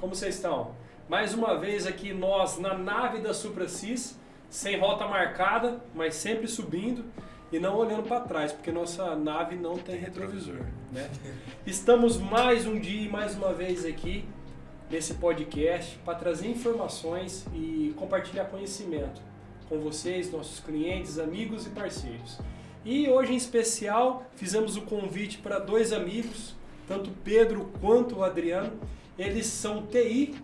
Como vocês estão? Mais uma vez aqui nós na nave da Suprasis, sem rota marcada, mas sempre subindo e não olhando para trás, porque nossa nave não tem retrovisor, né? Estamos mais um dia e mais uma vez aqui nesse podcast para trazer informações e compartilhar conhecimento com vocês, nossos clientes, amigos e parceiros. E hoje em especial fizemos o convite para dois amigos, tanto o Pedro quanto o Adriano. Eles são TI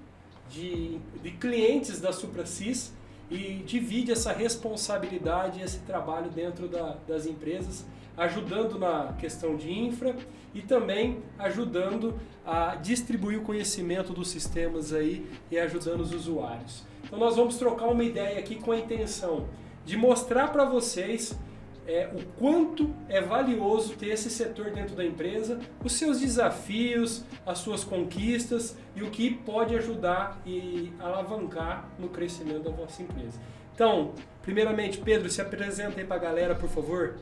de clientes da Suprasis e divide essa responsabilidade e esse trabalho dentro das empresas, ajudando na questão de infra e também ajudando a distribuir o conhecimento dos sistemas aí e ajudando os usuários. Então nós vamos trocar uma ideia aqui com a intenção de mostrar para vocês o quanto é valioso ter esse setor dentro da empresa, os seus desafios, as suas conquistas e o que pode ajudar e alavancar no crescimento da vossa empresa. Então, primeiramente, Pedro, se apresenta aí para a galera, por favor.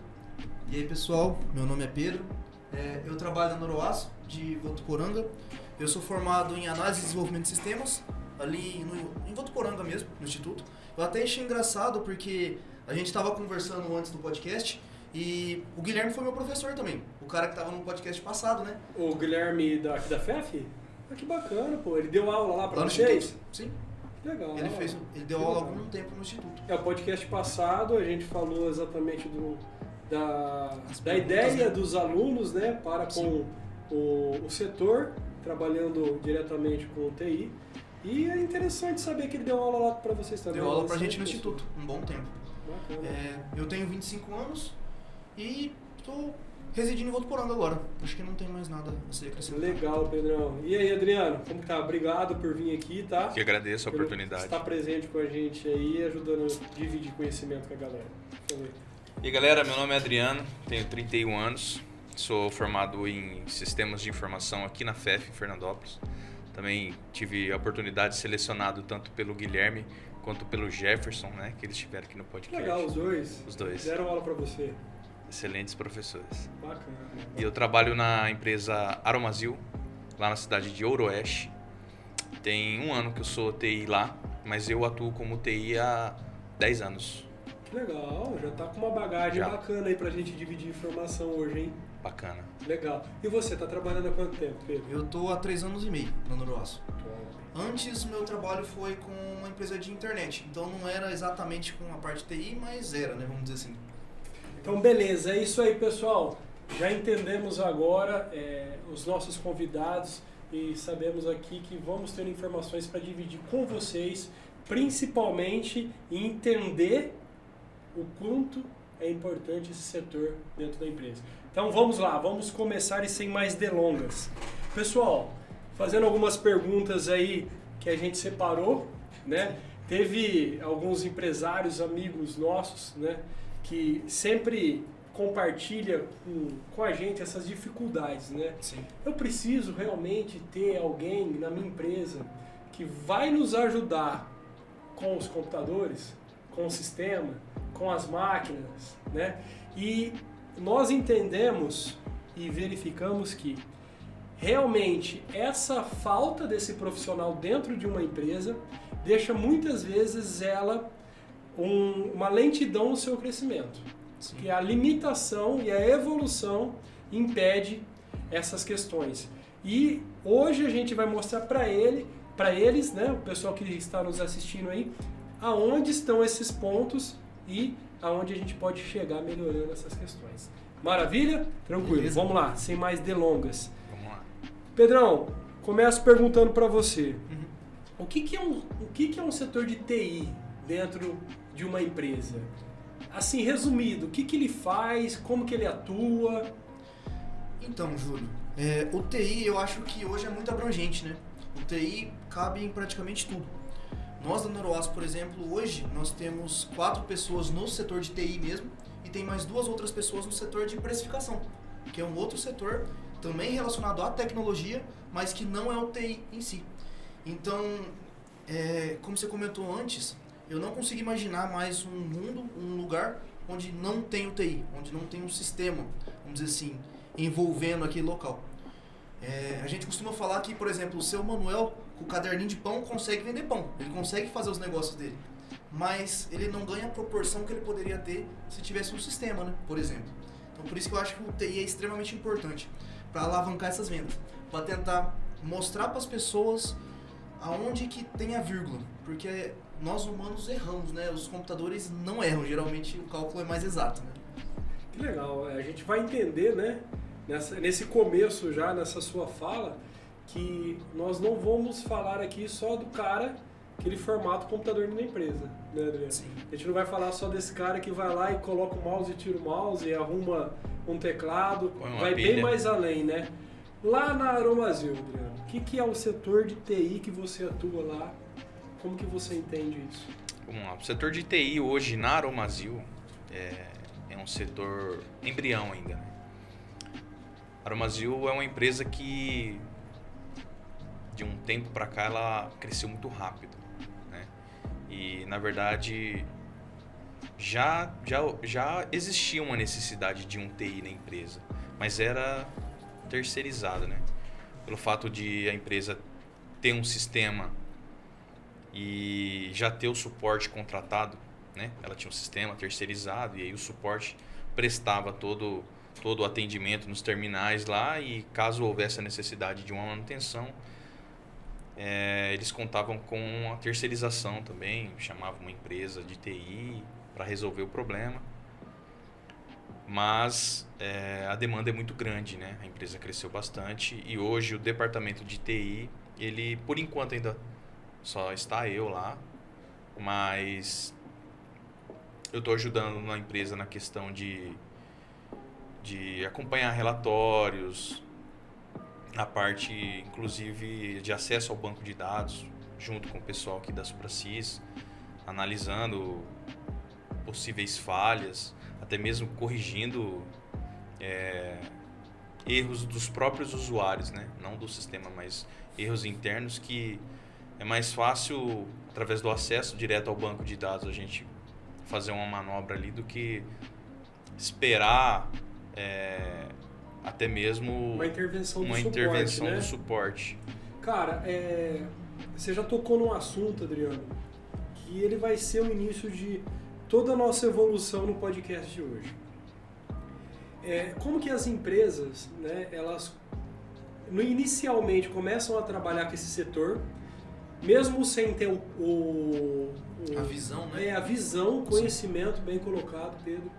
E aí, pessoal, meu nome é Pedro, eu trabalho na Noroaço, de Votuporanga. Eu sou formado em análise e desenvolvimento de sistemas, ali em Votuporanga mesmo, no Instituto. Eu até achei engraçado porque a gente estava conversando antes do podcast e o Guilherme foi meu professor também, o cara que estava no podcast passado, né? O Guilherme aqui da FEF? Ah, que bacana, pô. Ele deu aula lá para no vocês? Instituto, sim. Legal. Ele deu aula há algum tempo no Instituto. O podcast passado a gente falou exatamente da ideia dos alunos, né, para com o setor, trabalhando diretamente com o TI. E é interessante saber que ele deu aula lá para vocês também. Deu aula pra gente no Instituto, um bom tempo. Bacana. Eu tenho 25 anos e estou residindo em Votuporanga agora. Acho que não tem mais nada a ser acrescentado. Legal, Pedrão. E aí, Adriano, como tá? Obrigado por vir aqui, tá? Que agradeço a oportunidade. Estar presente com a gente aí, ajudando a dividir conhecimento com a galera. E galera, meu nome é Adriano, tenho 31 anos, sou formado em Sistemas de Informação aqui na FEF, em Fernandópolis. Também tive a oportunidade de ser selecionado tanto pelo Guilherme quanto pelo Jefferson, né, que eles estiveram aqui no podcast. Legal, os dois. Os dois. Fizeram aula para você. Excelentes professores. Bacana. E eu trabalho na empresa Aromazil, lá na cidade de Ouroeste. Tem um ano que eu sou TI lá, mas eu atuo como TI há 10 anos. Que legal, já tá com uma bagagem bacana aí pra gente dividir informação hoje, hein? Bacana. Legal. E você, tá trabalhando há quanto tempo, Pedro? Eu tô há 3 anos e meio na Noroaço. Antes, meu trabalho foi com uma empresa de internet, então não era exatamente com a parte TI, mas era, né, vamos dizer assim. Então, beleza, é isso aí, pessoal. Já entendemos agora os nossos convidados e sabemos aqui que vamos ter informações para dividir com vocês, principalmente entender o quanto é importante esse setor dentro da empresa. Então vamos lá, vamos começar e sem mais delongas. Pessoal, fazendo algumas perguntas aí que a gente separou, né? Teve alguns empresários, amigos nossos, né? Que sempre compartilha com a gente essas dificuldades, né? Sim. Eu preciso realmente ter alguém na minha empresa que vai nos ajudar com os computadores, com o sistema, com as máquinas, né? E nós entendemos e verificamos que realmente essa falta desse profissional dentro de uma empresa deixa muitas vezes ela uma lentidão no seu crescimento. Sim. Que a limitação e a evolução impede essas questões. E hoje a gente vai mostrar para eles, né, o pessoal que está nos assistindo aí, aonde estão esses pontos e aonde a gente pode chegar melhorando essas questões. Maravilha? Tranquilo. Beleza. Vamos lá, sem mais delongas. Vamos lá. Pedrão, começo perguntando para você. Uhum. O que é um setor de TI dentro de uma empresa? Assim, resumido, o que ele faz, como que ele atua? Então, Júlio, o TI eu acho que hoje é muito abrangente, né? O TI cabe em praticamente tudo. Nós da Noroaço, por exemplo, hoje nós temos 4 pessoas no setor de TI mesmo e tem mais 2 outras pessoas no setor de precificação, que é um outro setor também relacionado à tecnologia, mas que não é o TI em si. Então, como você comentou antes, eu não consigo imaginar mais um mundo, um lugar onde não tem o TI, onde não tem um sistema, vamos dizer assim, envolvendo aquele local. A gente costuma falar que, por exemplo, o seu Manuel com o caderninho de pão consegue vender pão, ele consegue fazer os negócios dele, mas ele não ganha a proporção que ele poderia ter se tivesse um sistema, né? Por exemplo. Então por isso que eu acho que o TI é extremamente importante para alavancar essas vendas, para tentar mostrar para as pessoas aonde que tem a vírgula, porque nós humanos erramos, né? Os computadores não erram, geralmente o cálculo é mais exato, né? Que legal, a gente vai entender, né, nesse começo já, nessa sua fala, que nós não vamos falar aqui só do cara que ele formata o computador na empresa, né, Adriano? Sim. A gente não vai falar só desse cara que vai lá e coloca o mouse e tira o mouse e arruma um teclado, vai pilha. bem mais além, né? Lá na Aromazil, Adriano, o que é o setor de TI que você atua lá? Como que você entende isso? Vamos lá. O setor de TI hoje na Aromazil é um setor embrião ainda, né? A Aromazil é uma empresa que de um tempo para cá ela cresceu muito rápido, né? E na verdade já existia uma necessidade de um TI na empresa, mas era terceirizada, né? Pelo fato de a empresa ter um sistema e já ter o suporte contratado, né? Ela tinha um sistema terceirizado e aí o suporte prestava todo o atendimento nos terminais lá, e caso houvesse a necessidade de uma manutenção, eles contavam com a terceirização também, chamavam uma empresa de TI para resolver o problema. Mas a demanda é muito grande, né? A empresa cresceu bastante e hoje o departamento de TI, ele por enquanto ainda só está eu lá, mas eu estou ajudando na empresa na questão de acompanhar relatórios, a parte inclusive de acesso ao banco de dados, junto com o pessoal aqui da SupraSys, analisando possíveis falhas, até mesmo corrigindo erros dos próprios usuários, né? Não do sistema, mas erros internos, que é mais fácil, através do acesso direto ao banco de dados, a gente fazer uma manobra ali do que esperar até mesmo uma intervenção do né? suporte. Cara, você já tocou num assunto, Adriano, que ele vai ser o início de toda a nossa evolução no podcast de hoje. Como que as empresas, né, elas inicialmente começam a trabalhar com esse setor, mesmo sem ter a visão, né? A visão, o conhecimento, bem colocado, Pedro.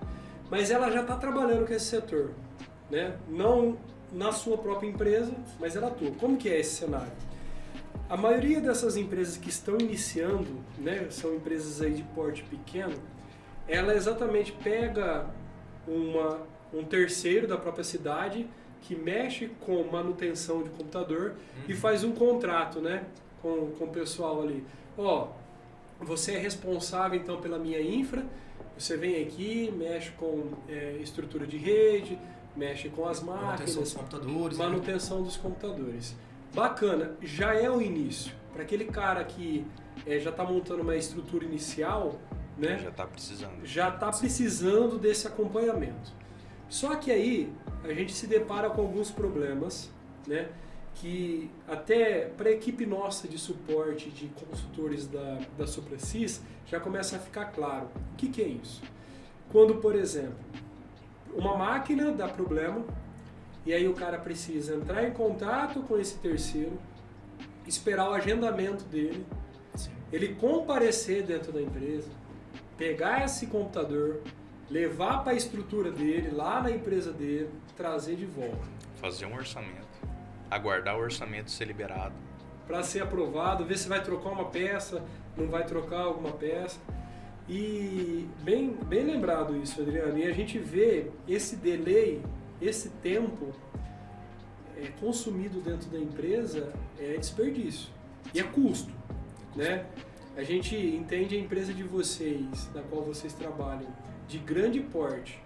Mas ela já está trabalhando com esse setor, né? Não na sua própria empresa, mas ela atua. Como que é esse cenário? A maioria dessas empresas que estão iniciando, né, são empresas aí de porte pequeno, ela exatamente pega um terceiro da própria cidade que mexe com manutenção de computador e faz um contrato, né, com o pessoal ali. Você é responsável então pela minha infra, você vem aqui, mexe com estrutura de rede, mexe com as máquinas, manutenção dos computadores. Bacana, já é o início. Para aquele cara que já está montando uma estrutura inicial, né, já está precisando desse acompanhamento. Só que aí a gente se depara com alguns problemas, né, que até para a equipe nossa de suporte de consultores da SupraSys já começa a ficar claro. O que é isso? Quando, por exemplo, uma máquina dá problema e aí o cara precisa entrar em contato com esse terceiro, esperar o agendamento dele, ele comparecer dentro da empresa, pegar esse computador, levar para a estrutura dele, lá na empresa dele, trazer de volta. Fazer um orçamento. Aguardar o orçamento ser liberado. Para ser aprovado, ver se vai trocar uma peça, não vai trocar alguma peça. E bem lembrado isso, Adriano. E a gente vê esse delay, esse tempo consumido dentro da empresa é desperdício. E é custo, né? A gente entende a empresa de vocês, na qual vocês trabalham, de grande porte.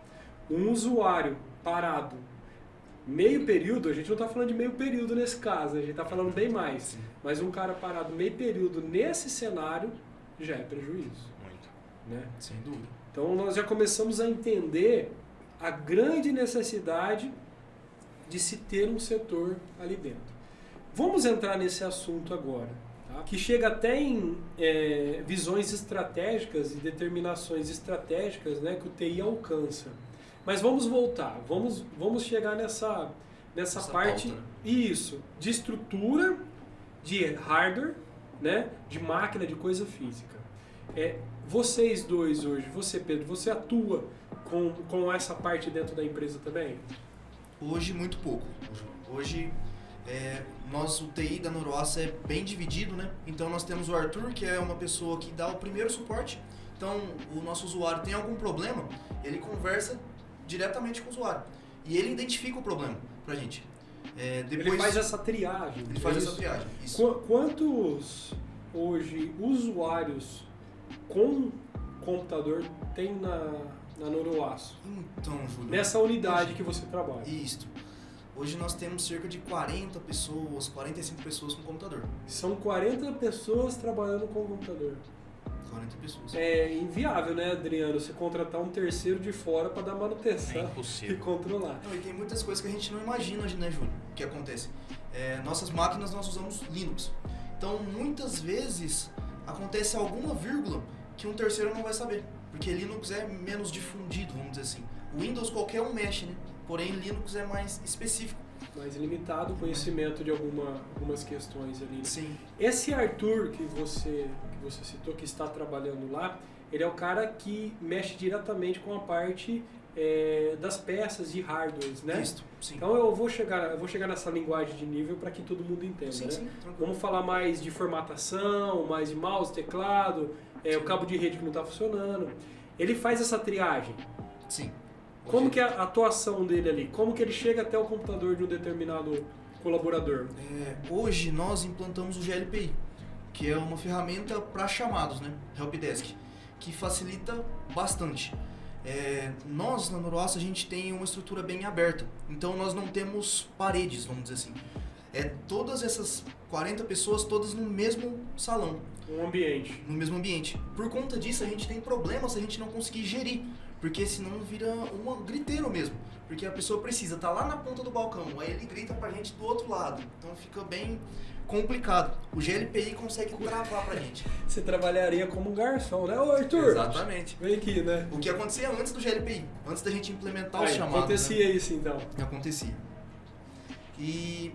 Um usuário parado meio período, a gente não está falando de meio período nesse caso, a gente está falando bem mais. Sim. Mas um cara parado meio período nesse cenário já é prejuízo. Muito. Né? Sem dúvida. Então nós já começamos a entender a grande necessidade de se ter um setor ali dentro. Vamos entrar nesse assunto agora, tá? Que chega até em visões estratégicas e determinações estratégicas, né, que o TI alcança. Mas vamos voltar, vamos chegar nessa parte, pauta, né? isso, de estrutura, de hardware, né, de máquina, de coisa física. Vocês dois hoje, você, Pedro, você atua com essa parte dentro da empresa também? Hoje, muito pouco. Hoje, o TI da Noroaça é bem dividido, né? Então, nós temos o Arthur, que é uma pessoa que dá o primeiro suporte. Então, o nosso usuário tem algum problema, ele conversa diretamente com o usuário. E ele identifica o problema pra gente. Depois, Ele faz essa triagem. Ele faz essa triagem. Isso. Quantos, hoje, usuários com computador tem na Noroaço? Então, Júlio... Nessa unidade hoje, que você trabalha? Isto. Hoje nós temos cerca de 40 pessoas, 45 pessoas com computador. São 40 pessoas trabalhando com computador. 40 pessoas. É inviável, né, Adriano? Você contratar um terceiro de fora para dar manutenção É impossível. e controlar. Não, e tem muitas coisas que a gente não imagina, né, Júlio? O que acontece? Nossas máquinas nós usamos Linux. Então, muitas vezes, acontece alguma vírgula que um terceiro não vai saber. Porque Linux é menos difundido, vamos dizer assim. O Windows qualquer um mexe, né? Porém, Linux é mais específico. Mais limitado o conhecimento de algumas questões ali. Sim. Esse Arthur que você citou, que está trabalhando lá, ele é o cara que mexe diretamente com a parte das peças de hardwares, né? Isso, sim. Então eu vou chegar nessa linguagem de nível para que todo mundo entenda, Sim, né? sim, tranquilo. Vamos falar mais de formatação, mais de mouse, teclado, o cabo de rede que não está funcionando. Ele faz essa triagem. Sim. Como que é a atuação dele ali? Como que ele chega até o computador de um determinado colaborador? Hoje nós implantamos o GLPI, que é uma ferramenta para chamados, né? Helpdesk, que facilita bastante. Nós, na Noroaça, a gente tem uma estrutura bem aberta, então nós não temos paredes, vamos dizer assim. Todas essas 40 pessoas, todas no mesmo salão. Um ambiente. No mesmo ambiente. Por conta disso, a gente tem problemas se a gente não conseguir gerir, porque senão vira um griteiro mesmo. Porque a pessoa precisa estar lá na ponta do balcão, aí ele grita pra gente do outro lado. Então fica bem complicado. O GLPI consegue travar pra gente. Você trabalharia como um garçom, né? Ô, Arthur! Exatamente. Vem aqui, né? O que acontecia antes do GLPI, antes da gente implementar os chamados. Acontecia isso, então. Acontecia. E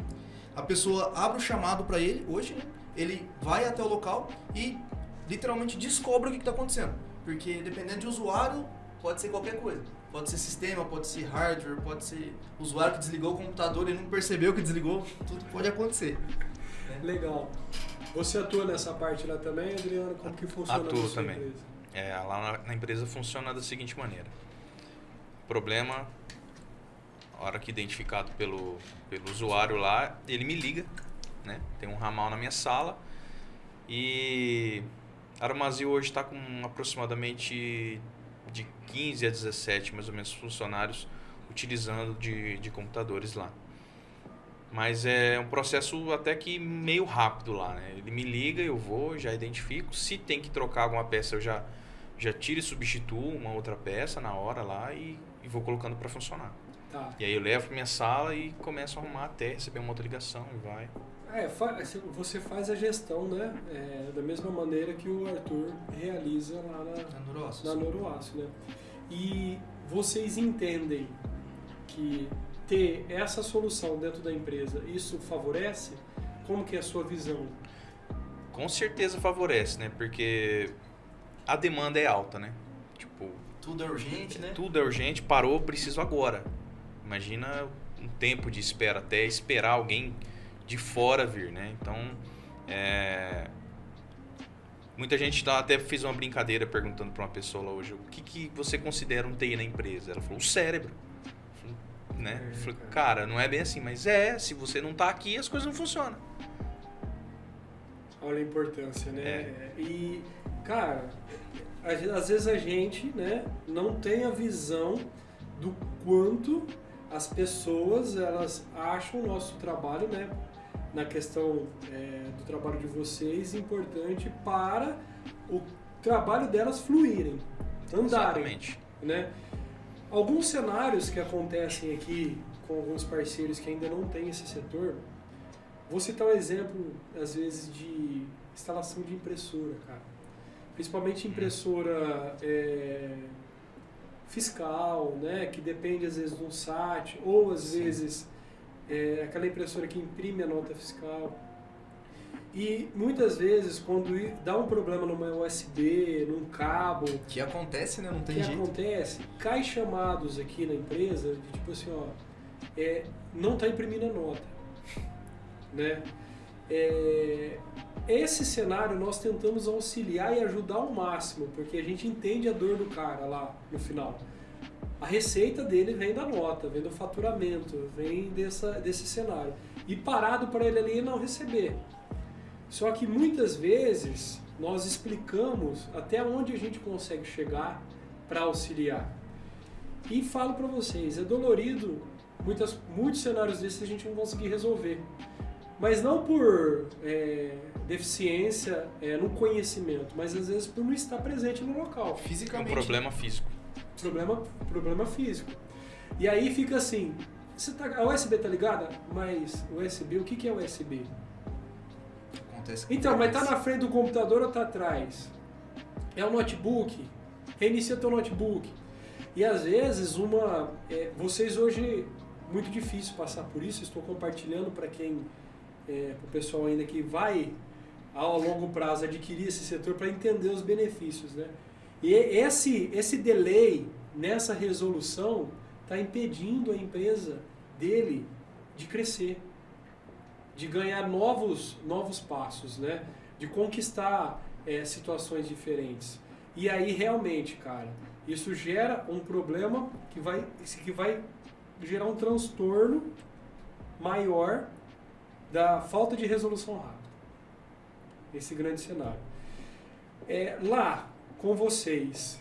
a pessoa abre o chamado para ele, hoje, né? Ele vai até o local e literalmente descobre o que está acontecendo. Porque dependendo de usuário, pode ser qualquer coisa. Pode ser sistema, pode ser hardware, pode ser usuário que desligou o computador e não percebeu que desligou. Tudo pode acontecer. Legal. Você atua nessa parte lá também, Adriano? Como que funciona Atuo na sua também. empresa? Lá na empresa funciona da seguinte maneira. Problema, a hora que identificado pelo usuário lá, ele me liga, né? Tem um ramal na minha sala e Armazil hoje está com aproximadamente de 15 a 17 mais ou menos funcionários utilizando de computadores lá. Mas é um processo até que meio rápido lá, né? Ele me liga, eu vou, já identifico. Se tem que trocar alguma peça, eu já tiro e substituo uma outra peça na hora lá e vou colocando para funcionar. Tá. E aí eu levo para minha sala e começo a arrumar até receber uma outra ligação e vai. Você faz a gestão, né? Da mesma maneira que o Arthur realiza lá na Noroaço, né? E vocês entendem que ter essa solução dentro da empresa, isso favorece? Como que é a sua visão? Com certeza favorece, né? Porque a demanda é alta, né? Tipo, tudo é urgente, né? Tudo é urgente, parou, preciso agora. Imagina um tempo de espera, até esperar alguém de fora vir, né? Então, muita gente até fez uma brincadeira perguntando para uma pessoa lá hoje, o que você considera um TI na empresa? Ela falou, o cérebro. Né? Eu falei, cara, não é bem assim, mas se você não tá aqui, as coisas não funcionam. Olha a importância, né? E, cara, às vezes a gente, né, não tem a visão do quanto as pessoas, elas acham o nosso trabalho, né, na questão do trabalho de vocês, importante para o trabalho delas fluírem, andarem. Exatamente. Né? Alguns cenários que acontecem aqui com alguns parceiros que ainda não têm esse setor, Vou citar um exemplo, às vezes, de instalação de impressora, cara. Principalmente impressora fiscal, né? Que depende, às vezes, de um SAT, ou, às vezes, aquela impressora que imprime a nota fiscal. E, muitas vezes, quando dá um problema numa USB, num cabo... Que acontece, né? Não tem que jeito. acontece, cai chamados aqui na empresa, de tipo assim, ó, não está imprimindo a nota, né? Esse cenário nós tentamos auxiliar e ajudar ao máximo, porque a gente entende a dor do cara lá no final. A receita dele vem da nota, vem do faturamento, vem desse cenário. E parado para ele ali não receber. Só que muitas vezes nós explicamos até onde a gente consegue chegar para auxiliar. E falo para vocês, é dolorido, muitos cenários desses a gente não conseguir resolver. Mas não por deficiência no conhecimento, mas às vezes por não estar presente no local. Fisicamente. É um problema físico. Problema físico. E aí fica assim, a USB tá ligada? Mas USB, o que é USB? Acontece. Então, mas tá na frente do computador ou tá atrás? É o notebook? Reinicia teu notebook. E às vezes vocês hoje, muito difícil passar por isso, estou compartilhando para o pessoal ainda que vai ao longo prazo adquirir esse setor para entender os benefícios, né? E esse delay nessa resolução está impedindo a empresa dele de crescer, de ganhar novos passos, né? De conquistar situações diferentes. E aí realmente, cara, isso gera um problema que vai gerar um transtorno maior da falta de resolução rápida. Esse grande cenário. Lá, com vocês,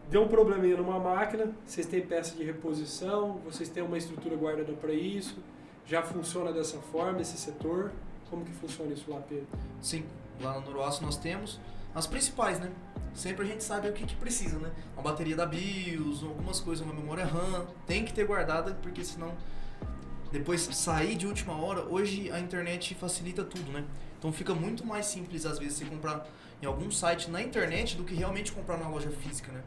deu um probleminha numa máquina, vocês têm peça de reposição, vocês têm uma estrutura guardada para isso, já funciona dessa forma esse setor? Como que funciona isso lá, Pedro? Sim, lá no Noroaço nós temos as principais, né? Sempre a gente sabe o que precisa, né? Uma bateria da BIOS, algumas coisas, uma memória RAM, tem que ter guardada, porque senão depois sair de última hora, hoje a internet facilita tudo, né? Então fica muito mais simples às vezes você comprar em algum site na internet do que realmente comprar na loja física, né?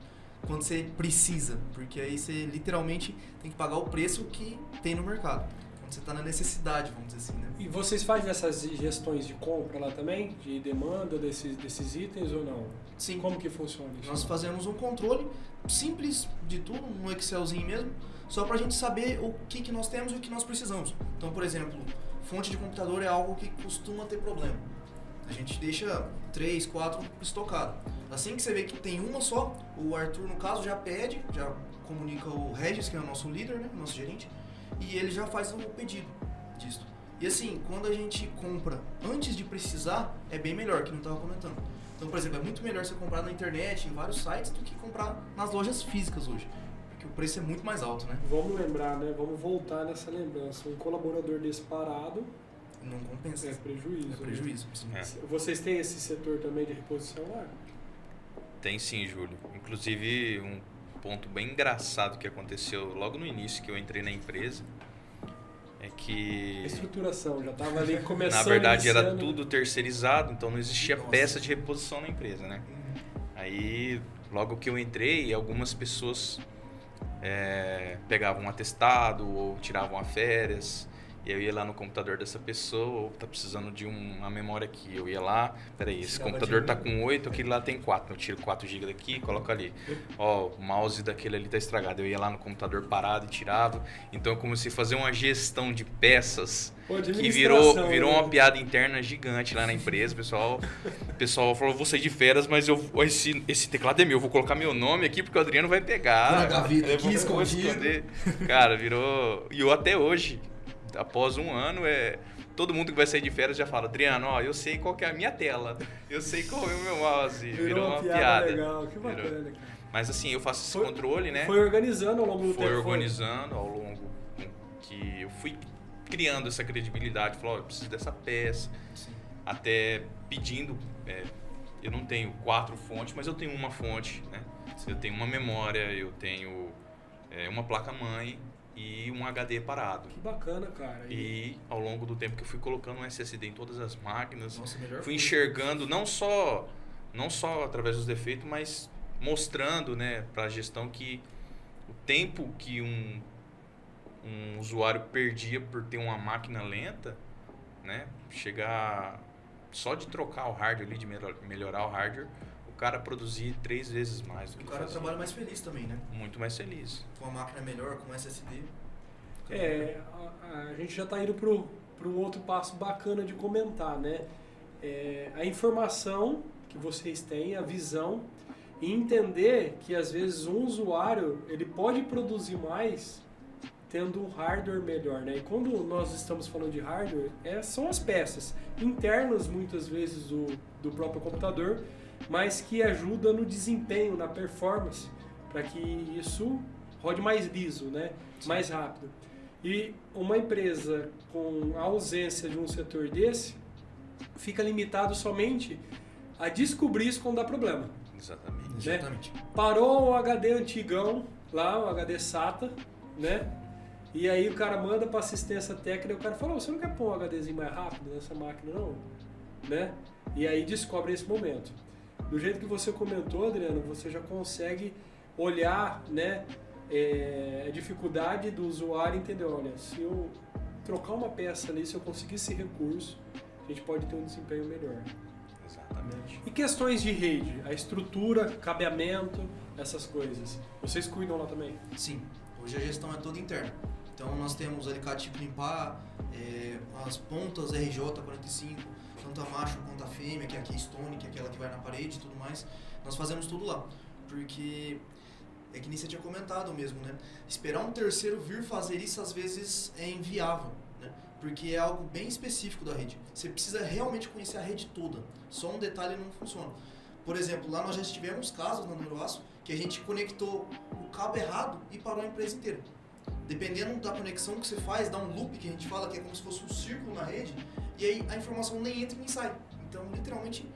Quando você precisa, porque aí você literalmente tem que pagar o preço que tem no mercado. Quando você está na necessidade, vamos dizer assim, né? E vocês fazem essas gestões de compra lá também? De demanda desses itens ou não? Sim. Como que funciona isso? Nós fazemos um controle simples de tudo, no Excelzinho mesmo, só para a gente saber o que nós temos e o que nós precisamos. Então, por exemplo, fonte de computador é algo que costuma ter problema. A gente deixa 3, 4 estocado. Assim que você vê que tem uma só, o Arthur, no caso, já pede, já comunica o Regis, que é o nosso líder, né, nosso gerente, e ele já faz o pedido disso. E assim, quando a gente compra antes de precisar, é bem melhor, que não estava comentando. Então, por exemplo, é muito melhor você comprar na internet, em vários sites, do que comprar nas lojas físicas hoje. Porque o preço é muito mais alto, né? Vamos lembrar, né? Vamos voltar nessa lembrança. Um colaborador desse parado não compensa. é prejuízo. É prejuízo, sim. Vocês têm esse setor também de reposição lá? Tem sim, Júlio. Inclusive, um ponto bem engraçado que aconteceu logo no início que eu entrei na empresa é que... Estruturação, já estava ali começando. Na verdade, iniciando. era tudo terceirizado, então não existia Nossa. peça de reposição na empresa, né? Aí, logo que eu entrei, algumas pessoas pegavam um atestado ou tiravam férias. E eu ia lá no computador dessa pessoa, ou tá precisando de uma memória aqui. Eu ia lá, peraí, esse computador tá com 8, aquele lá tem 4. Eu tiro 4 GB daqui, coloco ali. Ó, o mouse daquele ali tá estragado. Eu ia lá no computador parado e tirava. Então eu comecei a fazer uma gestão de peças que virou uma piada interna gigante lá na empresa. O pessoal falou, vou sair de férias, mas esse teclado é meu, vou colocar meu nome aqui porque o Adriano vai pegar. Na gaveta aqui, vou escondido. esconder. Cara, virou... E eu até hoje... Após um ano, todo mundo que vai sair de férias já fala, Adriano, ó, eu sei qual que é a minha tela, eu sei qual é o meu mouse. Virou uma piada. Legal, que bacana, cara. Mas assim, eu faço esse controle, né? Foi organizando ao longo do tempo. Foi organizando ao longo que eu fui criando essa credibilidade. Falei, ó, eu preciso dessa peça. Sim. Até pedindo, eu não tenho 4 fontes, mas eu tenho uma fonte, né? Eu tenho uma memória, eu tenho uma placa-mãe. e um HD parado. Que bacana, cara. E ao longo do tempo que eu fui colocando um SSD em todas as máquinas, Nossa, melhor fui coisa. enxergando não só através dos defeitos, mas mostrando, né, para a gestão que o tempo que um usuário perdia por ter uma máquina lenta, né, chegar só de trocar o hardware ali, de melhorar o hardware, o cara produzir 3 vezes mais do que O cara fazia. trabalha mais feliz também, né? Muito mais feliz. Com a máquina melhor, com SSD. A gente já está indo para um outro passo bacana de comentar, né? A informação que vocês têm, a visão, e entender que às vezes um usuário ele pode produzir mais tendo um hardware melhor, né? E quando nós estamos falando de hardware, são as peças internas muitas vezes do próprio computador, mas que ajuda no desempenho, na performance, para que isso rode mais liso, né? Mais rápido. E uma empresa com a ausência de um setor desse fica limitado somente a descobrir isso quando dá problema. Exatamente. Né? Exatamente. Parou o HD antigão, lá, o HD SATA, né? E aí o cara manda para assistência técnica e o cara fala, você não quer pôr um HDzinho mais rápido nessa máquina não? Né? E aí descobre esse momento. Do jeito que você comentou, Adriano, você já consegue olhar, né, a dificuldade do usuário entender, olha, se eu trocar uma peça ali, se eu conseguir esse recurso, a gente pode ter um desempenho melhor. Exatamente. E questões de rede, a estrutura, cabeamento, essas coisas, vocês cuidam lá também? Sim, hoje a gestão é toda interna. Então nós temos alicate de limpar, as pontas RJ45, tanto a macho quanto a fêmea, que é a Keystone, que é aquela que vai na parede e tudo mais. Nós fazemos tudo lá, porque é que nem você tinha comentado mesmo, né? Esperar um terceiro vir fazer isso às vezes é inviável, né? Porque é algo bem específico da rede. Você precisa realmente conhecer a rede toda. Só um detalhe não funciona. Por exemplo, lá nós já tivemos casos na Neuroaço que a gente conectou o cabo errado e parou a empresa inteira. Dependendo da conexão que você faz, dá um loop que a gente fala que é como se fosse um círculo na rede, e aí a informação nem entra e nem sai. Então, literalmente,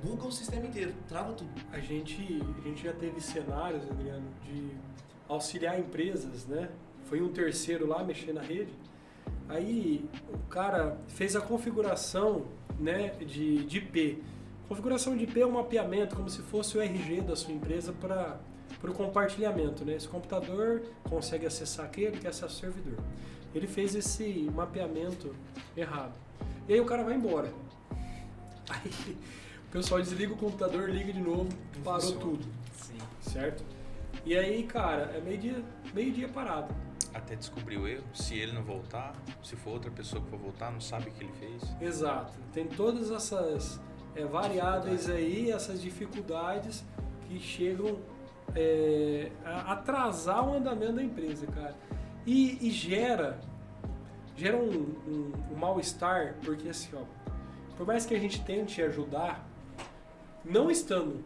buga o sistema inteiro, trava tudo. A gente já teve cenários, Adriano, de auxiliar empresas, né? Foi um terceiro lá mexer na rede. Aí o cara fez a configuração, né, de IP. Configuração de IP é um mapeamento, como se fosse o RG da sua empresa para o compartilhamento, né? Esse computador consegue acessar aquele que acessa o servidor. Ele fez esse mapeamento errado. E aí o cara vai embora. Aí o pessoal desliga o computador, liga de novo, parou funciona. tudo, Sim. certo? E aí, cara, é meio-dia parado. Até descobrir o erro, se ele não voltar, se for outra pessoa que for voltar, não sabe o que ele fez. Exato. Tem todas essas variáveis aí, essas dificuldades que chegam a atrasar o andamento da empresa, cara. E gera um mal-estar, porque assim, ó, por mais que a gente tente ajudar, não estando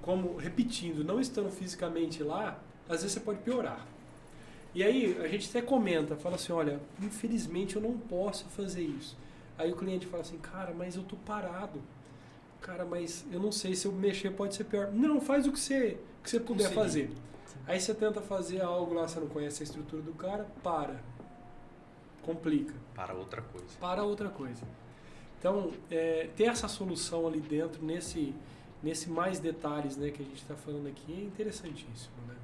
fisicamente lá, às vezes você pode piorar. E aí a gente até comenta, fala assim, olha, infelizmente eu não posso fazer isso. Aí o cliente fala assim, cara, mas eu tô parado. Cara, mas eu não sei, se eu mexer pode ser pior. Não, faz o que você puder fazer. Aí você tenta fazer algo lá, você não conhece a estrutura do cara, complica. Para outra coisa. Para outra coisa. Então, ter essa solução ali dentro, nesse mais detalhes, né, que a gente está falando aqui, é interessantíssimo, né?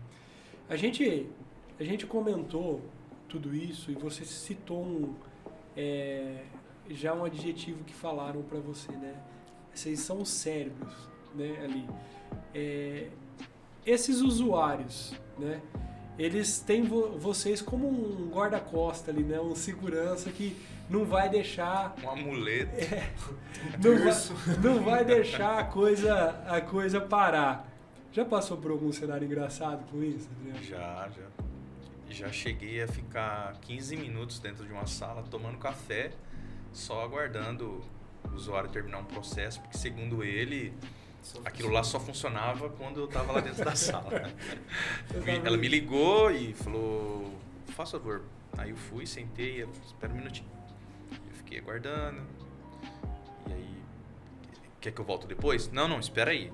A gente comentou tudo isso e você citou já um adjetivo que falaram para você, né? Vocês são os cérebros, né, ali. Esses usuários, né? Eles têm vocês como um guarda-costa ali, né? Um segurança que não vai deixar... Um amuleto. Não vai deixar a coisa parar. Já passou por algum cenário engraçado com isso, Adriano? Já cheguei a ficar 15 minutos dentro de uma sala tomando café, só aguardando o usuário terminar um processo, porque segundo ele, aquilo lá só funcionava quando eu estava lá dentro da sala. Ela me ligou e falou, faz favor. Aí eu fui, sentei, espera um minutinho. Eu fiquei aguardando. E aí, quer que eu volte depois? Não, espera aí.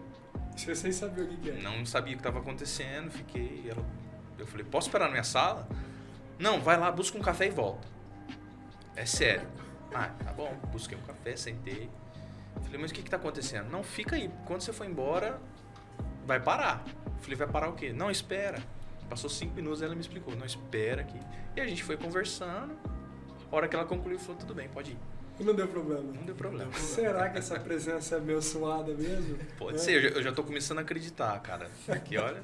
Você sem saber o que é. Não sabia o que estava acontecendo, eu falei, posso esperar na minha sala? Não, vai lá, busca um café e volta. É sério. Ah, tá bom, busquei um café, sentei. Falei, mas o que tá acontecendo? Não, fica aí. Quando você for embora, vai parar. Falei, vai parar o quê? Não, espera. Passou 5 minutos, ela me explicou. Não, espera aqui. E a gente foi conversando. A hora que ela concluiu, falou, tudo bem, pode ir. E não deu problema? Não deu problema. Será que essa presença é abençoada mesmo? Pode ser, eu já tô começando a acreditar, cara. Aqui, olha.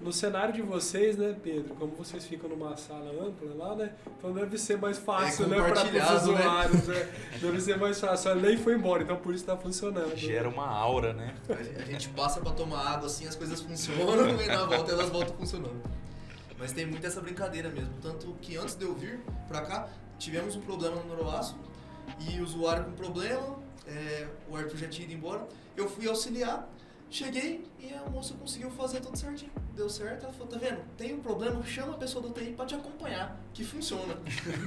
No cenário de vocês, né, Pedro? Como vocês ficam numa sala ampla lá, né? Então deve ser mais fácil, né, para os usuários, né? Deve ser mais fácil. Ela nem foi embora, então por isso tá funcionando. Gera uma aura, né? A gente passa para tomar água assim, as coisas funcionam e na volta elas voltam funcionando. Mas tem muito essa brincadeira mesmo. Tanto que antes de eu vir pra cá, tivemos um problema no Noroaço e o usuário com problema, o Arthur já tinha ido embora. Eu fui auxiliar, cheguei e a moça conseguiu fazer tudo certinho. Deu certo, ela falou, tá vendo? Tem um problema, chama a pessoa do TI pra te acompanhar, que funciona.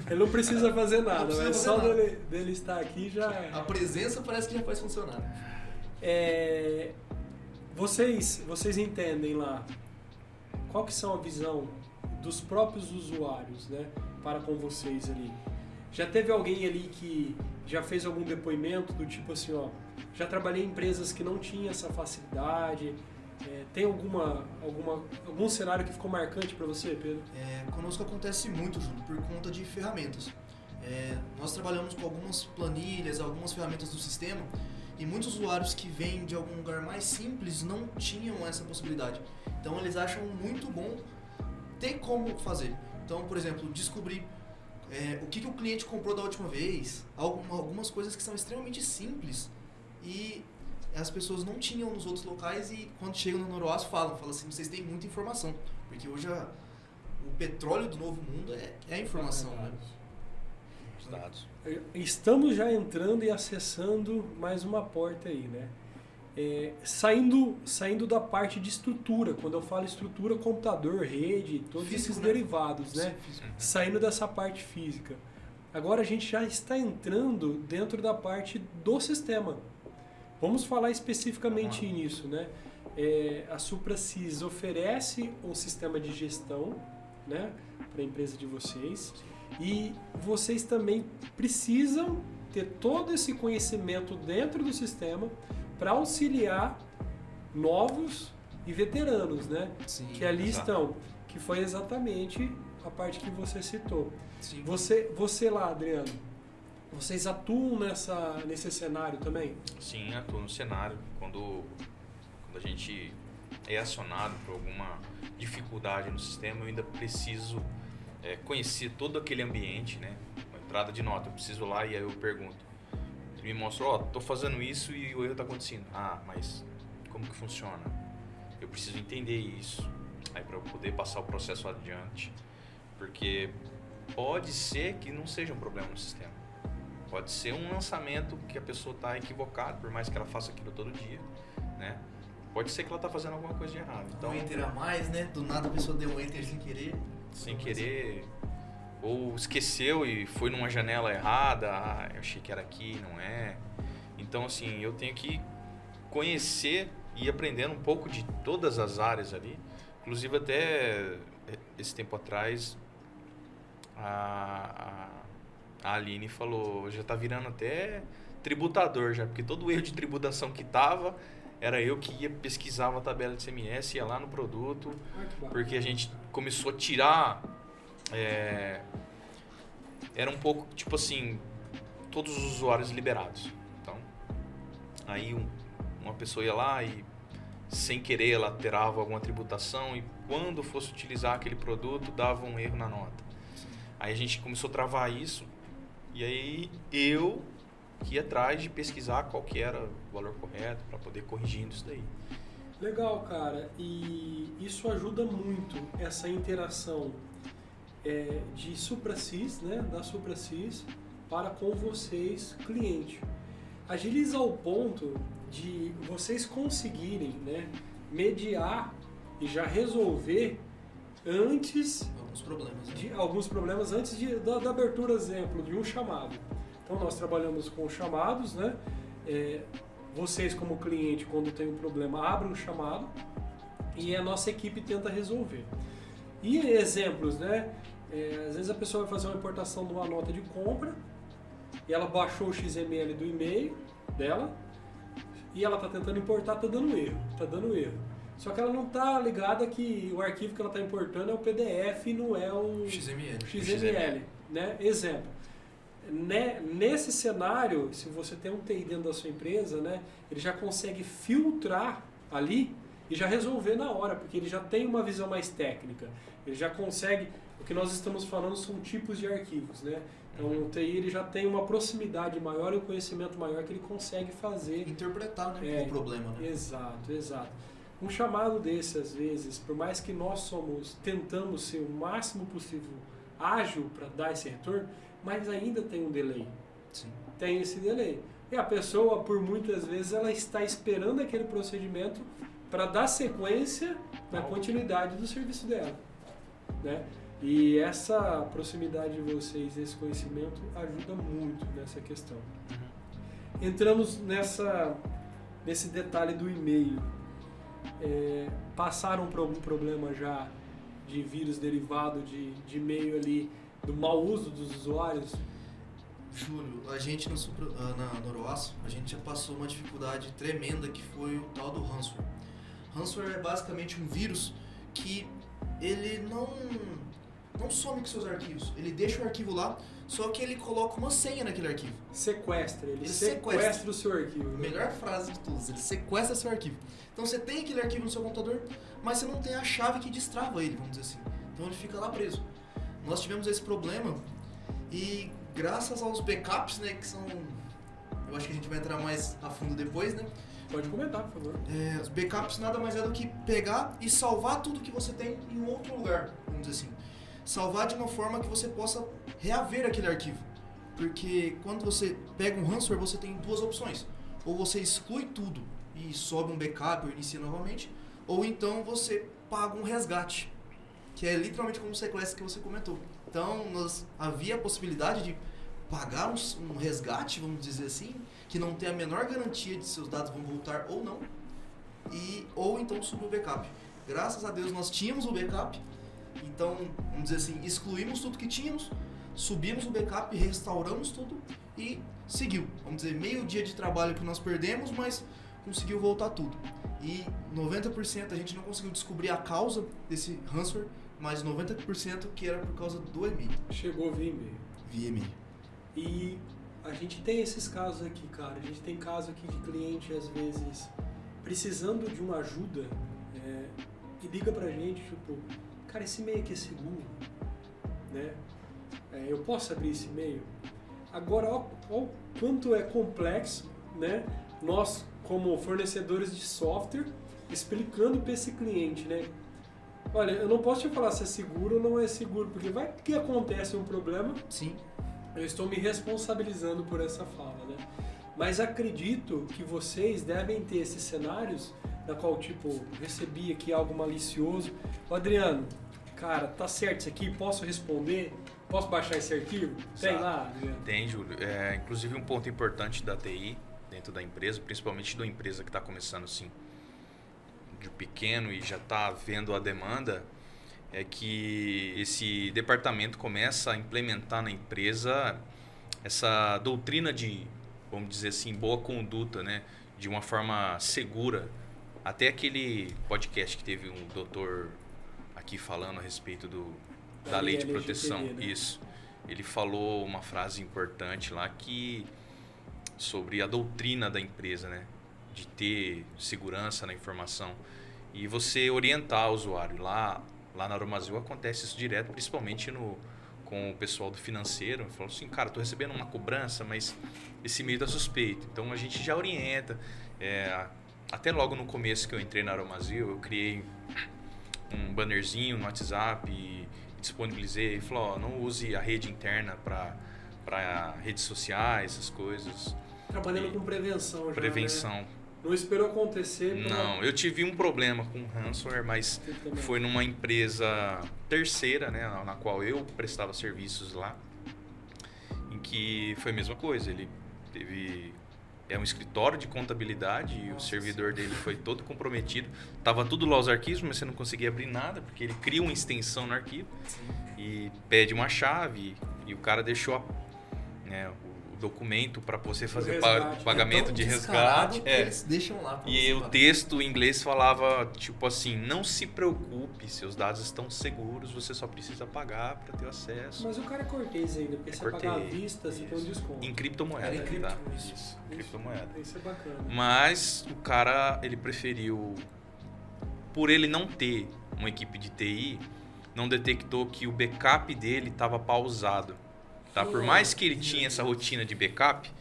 Ele não precisa fazer nada, mas só nada. dele estar aqui já... A presença parece que já faz funcionar. Vocês entendem lá qual que são a visão dos próprios usuários, né, para com vocês ali? Já teve alguém ali que já fez algum depoimento do tipo assim, ó, já trabalhei em empresas que não tinham essa facilidade? Tem algum cenário que ficou marcante para você, Pedro? Conosco acontece muito, Júlio, por conta de ferramentas. Nós trabalhamos com algumas planilhas, algumas ferramentas do sistema, e muitos usuários que vêm de algum lugar mais simples não tinham essa possibilidade. Então eles acham muito bom ter como fazer. Então, por exemplo, descobrir o que o cliente comprou da última vez, algumas coisas que são extremamente simples e as pessoas não tinham nos outros locais, e quando chegam no Noroaço falam assim, vocês têm muita informação, porque hoje o petróleo do novo mundo é a informação. Né? Os dados. Estamos já entrando e acessando mais uma porta aí, né? Saindo da parte de estrutura, quando eu falo estrutura, computador, rede, todos Físico, esses né? derivados, né? Saindo dessa parte física. Agora a gente já está entrando dentro da parte do sistema. Vamos falar especificamente nisso, né? A SupraSys oferece um sistema de gestão, né, para a empresa de vocês, e vocês também precisam ter todo esse conhecimento dentro do sistema para auxiliar novos e veteranos, né? Sim, que ali exato. estão, que foi exatamente a parte que você citou. Sim. Você lá, Adriano, vocês atuam nesse cenário também? Sim, atuo no cenário. Quando a gente é acionado por alguma dificuldade no sistema, eu ainda preciso conhecer todo aquele ambiente, né? Uma entrada de nota, eu preciso lá e aí eu pergunto. Ele me mostrou, tô fazendo isso e o erro tá acontecendo. Mas como que funciona? Eu preciso entender isso, aí para eu poder passar o processo adiante, porque pode ser que não seja um problema no sistema. Pode ser um lançamento que a pessoa tá equivocada, por mais que ela faça aquilo todo dia, né? Pode ser que ela tá fazendo alguma coisa de errado. Então, Um enter a mais, né? Do nada a pessoa deu um enter sem querer. sem querer, ou esqueceu e foi numa janela errada, eu achei que era aqui, não é. Então, assim, eu tenho que conhecer e ir aprendendo um pouco de todas as áreas ali. Inclusive, até esse tempo atrás, a Aline falou, já tá virando até tributador já, porque todo erro de tributação que tava, era eu que ia, pesquisava a tabela de CMS, ia lá no produto, porque a gente começou a tirar, era um pouco, tipo assim, todos os usuários liberados. Então, aí uma pessoa ia lá e, sem querer, ela alterava alguma tributação e quando fosse utilizar aquele produto, dava um erro na nota. Aí a gente começou a travar isso e aí eu que ia atrás de pesquisar qual que era o valor correto para poder corrigindo isso daí. Legal, cara. E isso ajuda muito, essa interação de SupraSys, né, da SupraSys para com vocês, cliente. Agiliza ao ponto de vocês conseguirem, né, mediar e já resolver antes alguns problemas antes da abertura, exemplo, de um chamado. Então nós trabalhamos com chamados, né? Vocês como cliente, quando tem um problema, abrem um chamado e a nossa equipe tenta resolver. E exemplos, né? Às vezes a pessoa vai fazer uma importação de uma nota de compra e ela baixou o XML do e-mail dela e ela está tentando importar, está dando erro. Só que ela não está ligada que o arquivo que ela está importando é o PDF e não é o XML, né? Exemplo. Nesse cenário, se você tem um TI dentro da sua empresa, né, ele já consegue filtrar ali e já resolver na hora, porque ele já tem uma visão mais técnica. Ele já consegue... O que nós estamos falando são tipos de arquivos, né? Então o TI ele já tem uma proximidade maior e um conhecimento maior que ele consegue fazer. Interpretar, né? O problema, né? Exato. Um chamado desse, às vezes, por mais que nós tentamos ser o máximo possível ágil para dar esse retorno, mas ainda tem um delay. Sim. Tem esse delay. E a pessoa, por muitas vezes, ela está esperando aquele procedimento para dar sequência na continuidade do serviço dela, né? E essa proximidade de vocês, esse conhecimento, ajuda muito nessa questão. Entramos nesse detalhe do e-mail. Passaram por algum problema já de vírus derivado de e-mail ali, do mau uso dos usuários? Júlio, a gente na Noroaço, a gente já passou uma dificuldade tremenda que foi o tal do ransomware. Ransomware é basicamente um vírus que ele não some com seus arquivos. Ele deixa o arquivo lá, só que ele coloca uma senha naquele arquivo. Ele sequestra o seu arquivo. Né? Melhor frase de todos, ele sequestra seu arquivo. Então você tem aquele arquivo no seu computador, mas você não tem a chave que destrava ele, vamos dizer assim. Então ele fica lá preso. Nós tivemos esse problema e graças aos backups, né, que são... Eu acho que a gente vai entrar mais a fundo depois, né? Pode comentar, por favor. Os backups nada mais é do que pegar e salvar tudo que você tem em um outro lugar, vamos dizer assim. Salvar de uma forma que você possa reaver aquele arquivo. Porque quando você pega um ransomware, você tem duas opções. Ou você exclui tudo e sobe um backup ou inicia novamente, ou então você paga um resgate, que é literalmente como o sequestro que você comentou. Então, havia a possibilidade de pagar um resgate, vamos dizer assim, que não tem a menor garantia de seus dados vão voltar ou não, ou então subir o backup. Graças a Deus nós tínhamos o backup, então, vamos dizer assim, excluímos tudo que tínhamos, subimos o backup, restauramos tudo e seguiu. Vamos dizer, meio dia de trabalho que nós perdemos, mas conseguiu voltar tudo. E 90% a gente não conseguiu descobrir a causa desse ransomware, mas 90% que era por causa do e-mail. Chegou via e-mail. Via e-mail. E a gente tem esses casos aqui, cara. A gente tem caso aqui de cliente, às vezes, precisando de uma ajuda e liga pra gente, tipo, cara, esse e-mail aqui é seguro, né? Eu posso abrir esse e-mail? Agora, olha o quanto é complexo, né? Nós, como fornecedores de software, explicando para esse cliente, né? Olha, eu não posso te falar se é seguro ou não é seguro, porque vai que acontece um problema. Sim. Eu estou me responsabilizando por essa fala, né? Mas acredito que vocês devem ter esses cenários na qual, tipo, recebi aqui algo malicioso. Ô, Adriano, cara, tá certo isso aqui? Posso responder? Posso baixar esse arquivo? Tem lá, Adriano? Tem, Júlio. Inclusive um ponto importante da TI dentro da empresa, principalmente de uma empresa que está começando assim, de pequeno e já está vendo a demanda, é que esse departamento começa a implementar na empresa essa doutrina de, vamos dizer assim, boa conduta, né? De uma forma segura. Até aquele podcast que teve um doutor aqui falando a respeito da lei de proteção, né? Isso. Ele falou uma frase importante lá sobre a doutrina da empresa, né? De ter segurança na informação e você orientar o usuário. Lá na Aromazil acontece isso direto, principalmente com o pessoal do financeiro. Falou assim, cara, estou recebendo uma cobrança, mas esse e-mail está suspeito. Então a gente já orienta. Até logo no começo que eu entrei na Aromazil, eu criei um bannerzinho no WhatsApp e disponibilizei. E falou, não use a rede interna para redes sociais, essas coisas. Trabalhando com prevenção já, Prevenção. Né? Não esperou acontecer? Não, eu tive um problema com ransomware, mas foi numa empresa terceira, né, na qual eu prestava serviços lá, em que foi a mesma coisa. Ele teve é um escritório de contabilidade e o servidor dele foi todo comprometido. Tava tudo lá os arquivos, mas você não conseguia abrir nada, porque ele cria uma extensão no arquivo e pede uma chave e o cara deixou o documento para você fazer pagamento de resgate. Eles deixam lá. E o texto em inglês falava tipo assim: não se preocupe, seus dados estão seguros, você só precisa pagar para ter acesso. Mas o cara é cortês ainda, porque você pagar à vista, você tem um desconto. Em criptomoeda, tá? Isso. Criptomoeda. Isso é bacana. Mas o cara, ele preferiu, por ele não ter uma equipe de TI, não detectou que o backup dele estava pausado. Tá? Por mais que ele tinha essa rotina de backup,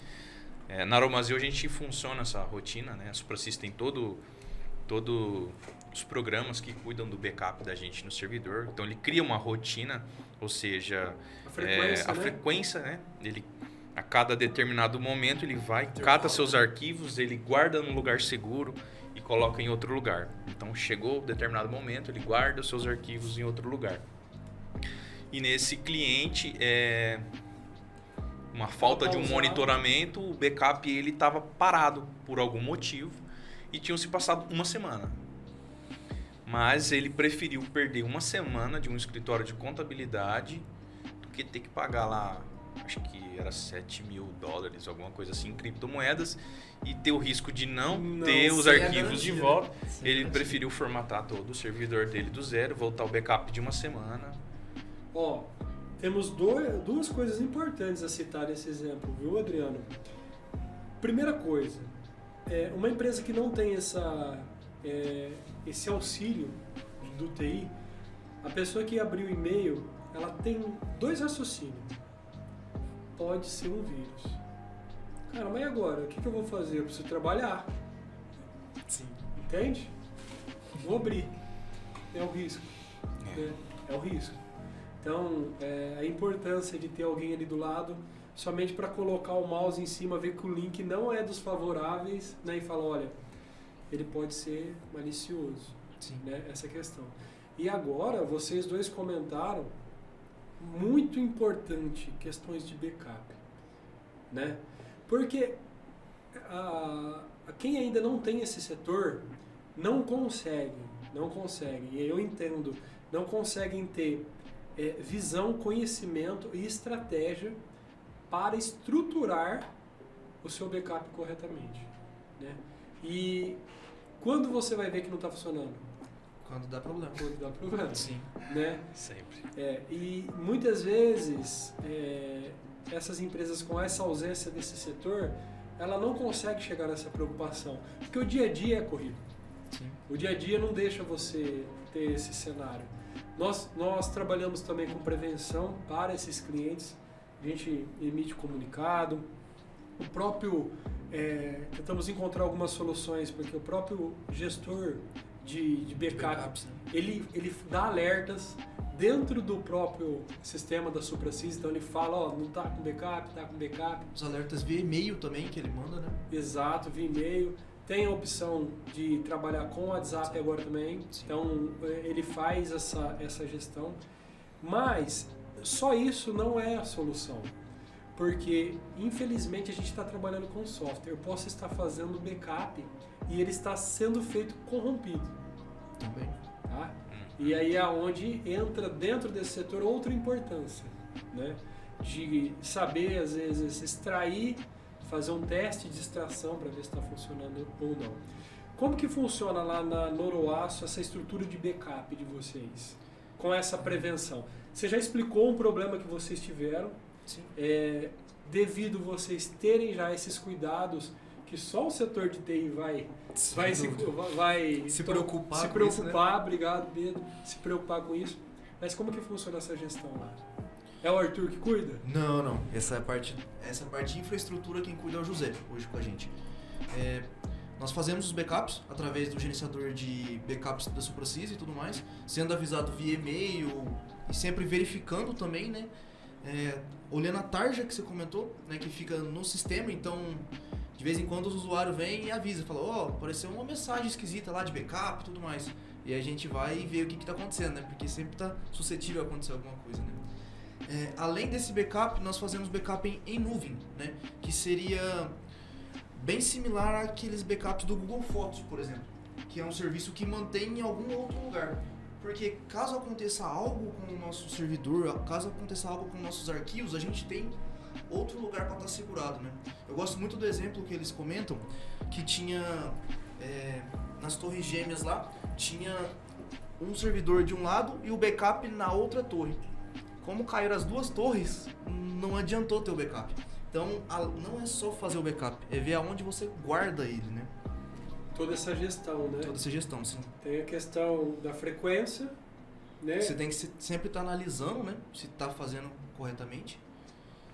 na Aromazil a gente funciona essa rotina, né? A Suprasys tem todo os programas que cuidam do backup da gente no servidor. Então ele cria uma rotina, ou seja, a frequência, né? Ele, a cada determinado momento ele vai, cata seus arquivos, ele guarda num lugar seguro e coloca em outro lugar. Então chegou determinado momento, ele guarda os seus arquivos em outro lugar. E nesse cliente, uma falta de um monitoramento, o backup ele estava parado por algum motivo e tinham se passado uma semana. Mas ele preferiu perder uma semana de um escritório de contabilidade do que ter que pagar lá, acho que era $7.000, alguma coisa assim, em criptomoedas, e ter o risco de não ter os arquivos de volta. Ele preferiu formatar todo o servidor dele do zero, voltar o backup de uma semana. Ó, temos duas coisas importantes a citar nesse exemplo, viu, Adriano? Primeira coisa, uma empresa que não tem esse auxílio do TI, a pessoa que abriu o e-mail, ela tem dois raciocínios. Pode ser um vírus. Cara, mas e agora? O que eu vou fazer? Eu preciso trabalhar. Sim. Entende? Vou abrir. É o risco. É o risco. Então, a importância de ter alguém ali do lado, somente para colocar o mouse em cima, ver que o link não é dos favoráveis, né, e falar, olha, ele pode ser malicioso. Sim. Né, essa questão. E agora, vocês dois comentaram, muito importante, questões de backup. Né? Porque quem ainda não tem esse setor, não consegue, e eu entendo, não conseguem ter visão, conhecimento e estratégia para estruturar o seu backup corretamente. Né? E quando você vai ver que não está funcionando? Quando dá problema. Quando dá problema. Sim. Né? Sempre. E muitas vezes essas empresas com essa ausência desse setor, ela não consegue chegar nessa preocupação, porque o dia a dia é corrido. Sim. O dia a dia não deixa você ter esse cenário. Nós trabalhamos também com prevenção para esses clientes, a gente emite comunicado, o próprio, tentamos encontrar algumas soluções, porque o próprio gestor de backup, né? ele dá alertas dentro do próprio sistema da Suprasys, então ele fala, não está com backup, está com backup. Os alertas via e-mail também que ele manda, né? Exato, via e-mail. Tem a opção de trabalhar com o WhatsApp agora também, então ele faz essa gestão. Mas só isso não é a solução, porque infelizmente a gente está trabalhando com software. Eu posso estar fazendo backup e ele está sendo feito corrompido. Também. Tá? E aí é onde entra dentro desse setor outra importância, né? De saber, às vezes, extrair, fazer um teste de extração para ver se está funcionando ou não. Como que funciona lá na Noroaço essa estrutura de backup de vocês? Com essa prevenção? Você já explicou um problema que vocês tiveram. Sim. Devido vocês terem já esses cuidados que só o setor de TI vai se preocupar, isso, né? Obrigado, Pedro, se preocupar com isso. Mas como que funciona essa gestão lá? É o Arthur que cuida? Não. Essa parte de infraestrutura quem cuida é o José, hoje com a gente. Nós fazemos os backups através do gerenciador de backups da Suprasys e tudo mais, sendo avisado via e-mail e sempre verificando também, né? Olhando a tarja que você comentou, né, que fica no sistema, então de vez em quando o usuário vem e avisa, fala, apareceu uma mensagem esquisita lá de backup e tudo mais. E aí a gente vai e vê o que está acontecendo, né? Porque sempre está suscetível a acontecer alguma coisa, né? Além desse backup, nós fazemos backup em nuvem, né? Que seria bem similar àqueles backups do Google Fotos, por exemplo, que é um serviço que mantém em algum outro lugar. Porque caso aconteça algo com o nosso servidor, caso aconteça algo com nossos arquivos, a gente tem outro lugar para estar segurado, né? Eu gosto muito do exemplo que eles comentam, que tinha nas torres gêmeas lá, tinha um servidor de um lado e o backup na outra torre. Como caíram as duas torres, não adiantou ter o backup. Então, não é só fazer o backup, é ver aonde você guarda ele, né? Toda essa gestão, né? Toda essa gestão, sim. Tem a questão da frequência, né? Você tem que sempre estar analisando, né? Se está fazendo corretamente.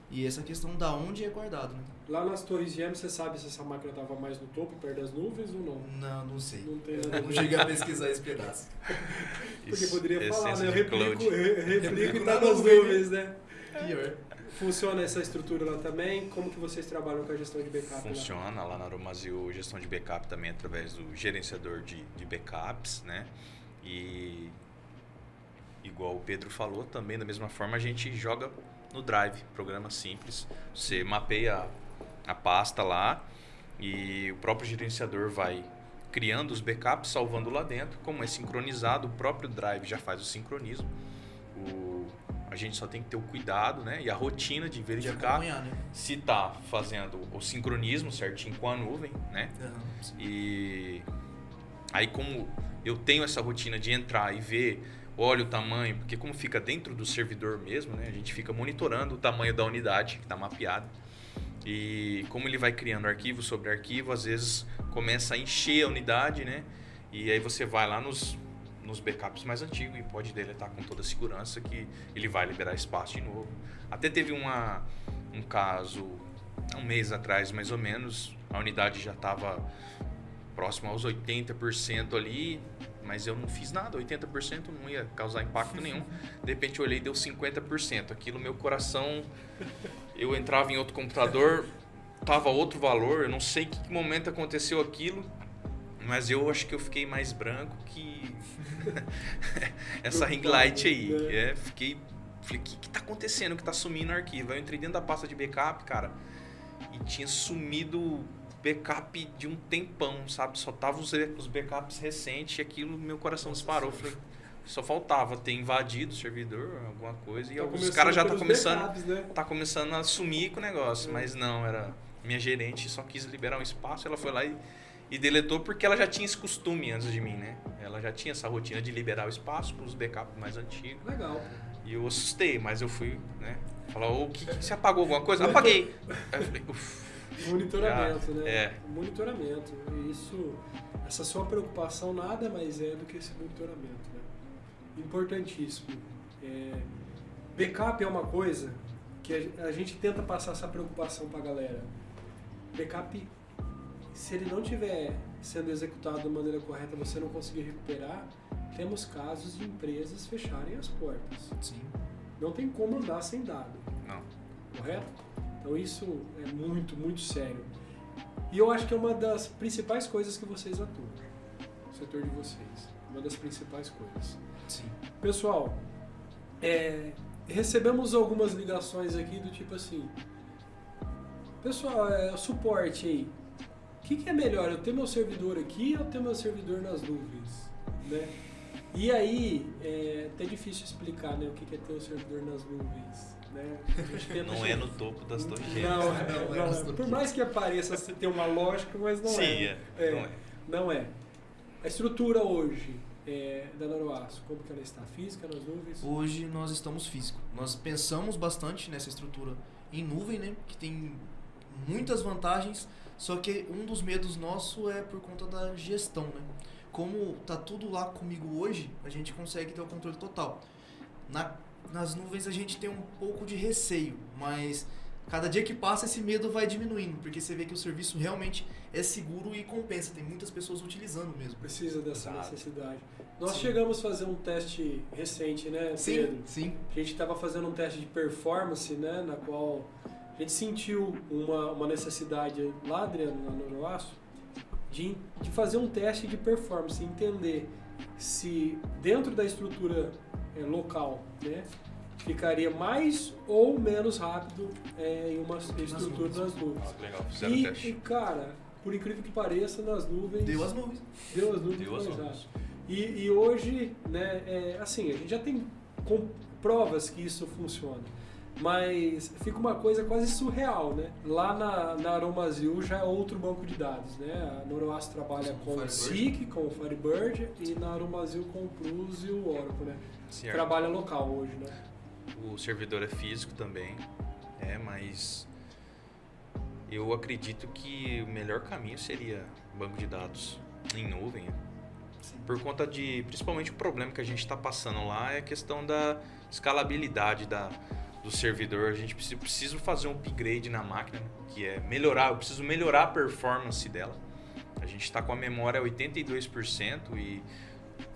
E essa questão da onde é guardado, né? Lá nas torres gêmeas, você sabe se essa máquina estava mais no topo, perto das nuvens ou não? Não sei. Não tem nada. Eu não cheguei a pesquisar esse pedaço. Porque poderia falar, né? Eu de replico e tá na nas nuvem, nuvens, né? Pior. Funciona essa estrutura lá também? Como que vocês trabalham com a gestão de backup? Funciona lá na Aromazil, gestão de backup também através do gerenciador de backups, né? E igual o Pedro falou, também da mesma forma a gente joga no Drive, programa simples. Você mapeia a pasta lá e o próprio gerenciador vai criando os backups, salvando lá dentro. Como é sincronizado, o próprio Drive já faz o sincronismo. A gente só tem que ter o cuidado, né? E a rotina de verificar né? se está fazendo o sincronismo certinho com a nuvem, né? E aí, como eu tenho essa rotina de entrar e ver, olha o tamanho, porque como fica dentro do servidor mesmo, né? A gente fica monitorando o tamanho da unidade que está mapeada. E como ele vai criando arquivo sobre arquivo, às vezes começa a encher a unidade, né? E aí você vai lá nos backups mais antigos e pode deletar com toda a segurança que ele vai liberar espaço de novo. Até teve um caso, um mês atrás mais ou menos, a unidade já estava próxima aos 80% ali, mas eu não fiz nada, 80% não ia causar impacto nenhum. De repente eu olhei e deu 50%. Aquilo, meu coração, eu entrava em outro computador, tava outro valor, eu não sei em que momento aconteceu aquilo, mas eu acho que eu fiquei mais branco que essa ring light aí. Falei, o que tá acontecendo? O que tá sumindo o arquivo? Aí eu entrei dentro da pasta de backup, cara, e tinha sumido backup de um tempão, sabe? Só tava os backups recentes e aquilo, meu coração disparou. Falei, só faltava ter invadido o servidor, alguma coisa, e os caras já tá começando, backups, né? Tá começando a sumir com o negócio, mas não, era minha gerente só quis liberar um espaço, ela foi lá e deletou porque ela já tinha esse costume antes de mim, né? Ela já tinha essa rotina de liberar o espaço para os backups mais antigos. Legal. E eu assustei, mas eu fui, né? Falar, o que você apagou alguma coisa? Apaguei. Aí eu falei, Monitoramento, né? Monitoramento. Essa sua preocupação nada mais é do que esse monitoramento, né? Importantíssimo. Backup é uma coisa que a gente tenta passar essa preocupação para a galera. Backup, se ele não estiver sendo executado da maneira correta, você não conseguir recuperar, temos casos de empresas fecharem as portas. Sim. Não tem como andar sem dado. Não. Correto? Então isso é muito, muito sério. E eu acho que é uma das principais coisas que vocês atuam. O setor de vocês. Uma das principais coisas. Sim. Pessoal, recebemos algumas ligações aqui do tipo assim, pessoal, suporte aí. O que é melhor, eu ter meu servidor aqui ou ter meu servidor nas nuvens? Né? E aí, é até difícil explicar, né, o que é ter o servidor nas nuvens. Né? Não é no topo das torres gêmeas. Não. Por mais que pareça ter uma lógica, mas não é. Não é. A estrutura hoje da Noroaço, como que ela está? Física, nas nuvens? Hoje nós estamos físico. Nós pensamos bastante nessa estrutura em nuvem, né, que tem muitas vantagens. Só que um dos medos nosso é por conta da gestão, né? Como tá tudo lá comigo hoje, a gente consegue ter o controle total. Nas nuvens a gente tem um pouco de receio, mas cada dia que passa esse medo vai diminuindo, porque você vê que o serviço realmente é seguro e compensa. Tem muitas pessoas utilizando mesmo. Precisa dessa necessidade. Nós chegamos a fazer um teste recente, né, Pedro? Sim. A gente estava fazendo um teste de performance, né, na qual a gente sentiu uma necessidade lá, Adriano, na Noroaço, de fazer um teste de performance, entender se dentro da estrutura local, né, ficaria mais ou menos rápido em uma estrutura nas nuvens. Ah, legal, fizeram o teste. E, cara, por incrível que pareça, nas nuvens... Deu as nuvens. Deu as nuvens mais rápido. E hoje, né, assim, a gente já tem provas que isso funciona. Mas fica uma coisa quase surreal, né? Lá na Aromazil já é outro banco de dados, né? A Noroas trabalha com o SIC, com o Firebird, e na Aromazil com o Plus e o Oracle, né? Certo. Trabalha local hoje, né? O servidor é físico também, mas eu acredito que o melhor caminho seria banco de dados em nuvem. Sim. Por conta de, principalmente o problema que a gente está passando lá é a questão da escalabilidade do servidor. A gente precisa fazer um upgrade na máquina, né? Que é melhorar, eu preciso melhorar a performance dela. A gente está com a memória 82% e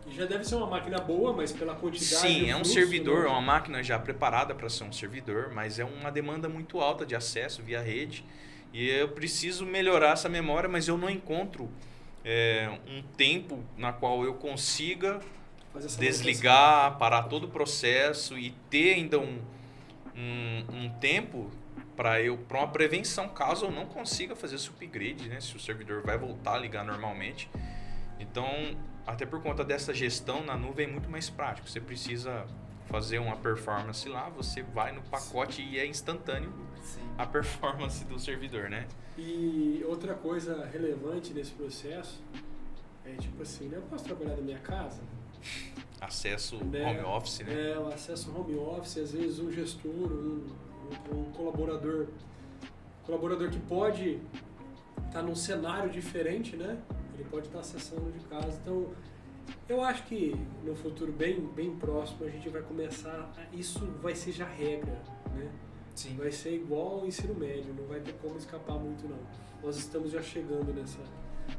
já deve ser uma máquina boa, mas pela quantidade... Sim, é um fluxo, servidor, né? é uma máquina já preparada para ser um servidor, mas é uma demanda muito alta de acesso via rede. E eu preciso melhorar essa memória, mas eu não encontro um tempo na qual eu consiga desligar, parar todo o processo e ter ainda um tempo para uma prevenção, caso eu não consiga fazer esse upgrade, né? Se o servidor vai voltar a ligar normalmente. Então, até por conta dessa gestão na nuvem é muito mais prático. Você precisa fazer uma performance lá, você vai no pacote e é instantâneo a performance do servidor, né? E outra coisa relevante nesse processo é tipo assim, né? Eu posso trabalhar da minha casa? Acesso né? home office, né? O acesso home office, às vezes um gestor, um colaborador que pode estar num cenário diferente, né? Ele pode estar acessando de casa. Então, eu acho que no futuro bem próximo a gente vai começar, isso vai ser já regra, né? Sim. Vai ser igual ao ensino médio, não vai ter como escapar muito não. Nós estamos já chegando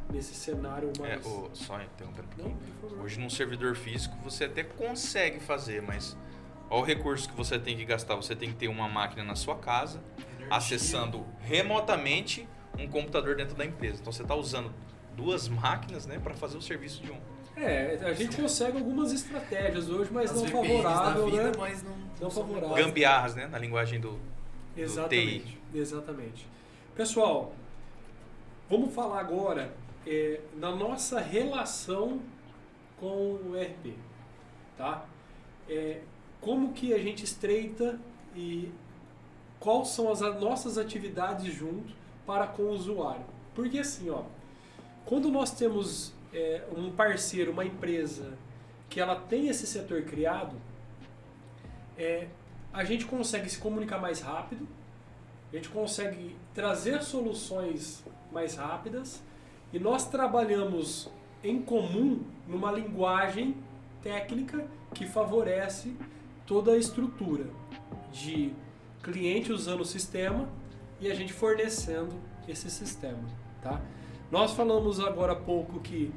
nesse cenário mais... Só interrompendo um Não, pouquinho. por favor. Hoje num servidor físico você até consegue fazer, mas olha o recurso que você tem que gastar. Você tem que ter uma máquina na sua casa, acessando remotamente um computador dentro da empresa. Então você está usando duas máquinas, né, para fazer o serviço de um. A gente consegue algumas estratégias hoje, mas As não VPNs favorável, da vida, né? mas não são favorável. legais. Gambiarras, né, na linguagem do Exatamente, TI. exatamente. Pessoal, vamos falar agora na nossa relação com o ERP, tá? Como que a gente estreita e quais são as nossas atividades junto para com o usuário. Porque assim, quando nós temos um parceiro, uma empresa que ela tem esse setor criado, a gente consegue se comunicar mais rápido, a gente consegue trazer soluções mais rápidas e nós trabalhamos em comum numa linguagem técnica que favorece toda a estrutura de cliente usando o sistema e a gente fornecendo esse sistema, tá? Nós falamos agora há pouco que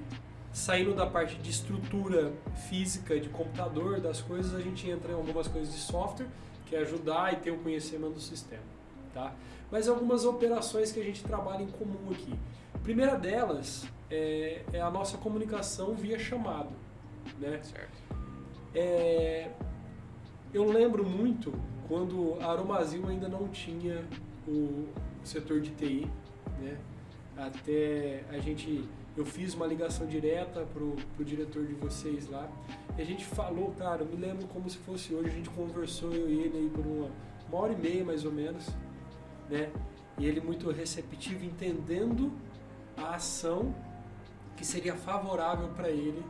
saindo da parte de estrutura física, de computador, das coisas, a gente entra em algumas coisas de software, que é ajudar e ter o conhecimento do sistema, tá? Mas algumas operações que a gente trabalha em comum aqui. A primeira delas é a nossa comunicação via chamado, né? Certo. Eu lembro muito quando a Aromazil ainda não tinha o setor de TI, né? Até eu fiz uma ligação direta pro diretor de vocês lá e a gente falou, cara, eu me lembro como se fosse hoje, a gente conversou, eu e ele aí por uma hora e meia mais ou menos, né? E ele muito receptivo, entendendo a ação que seria favorável para ele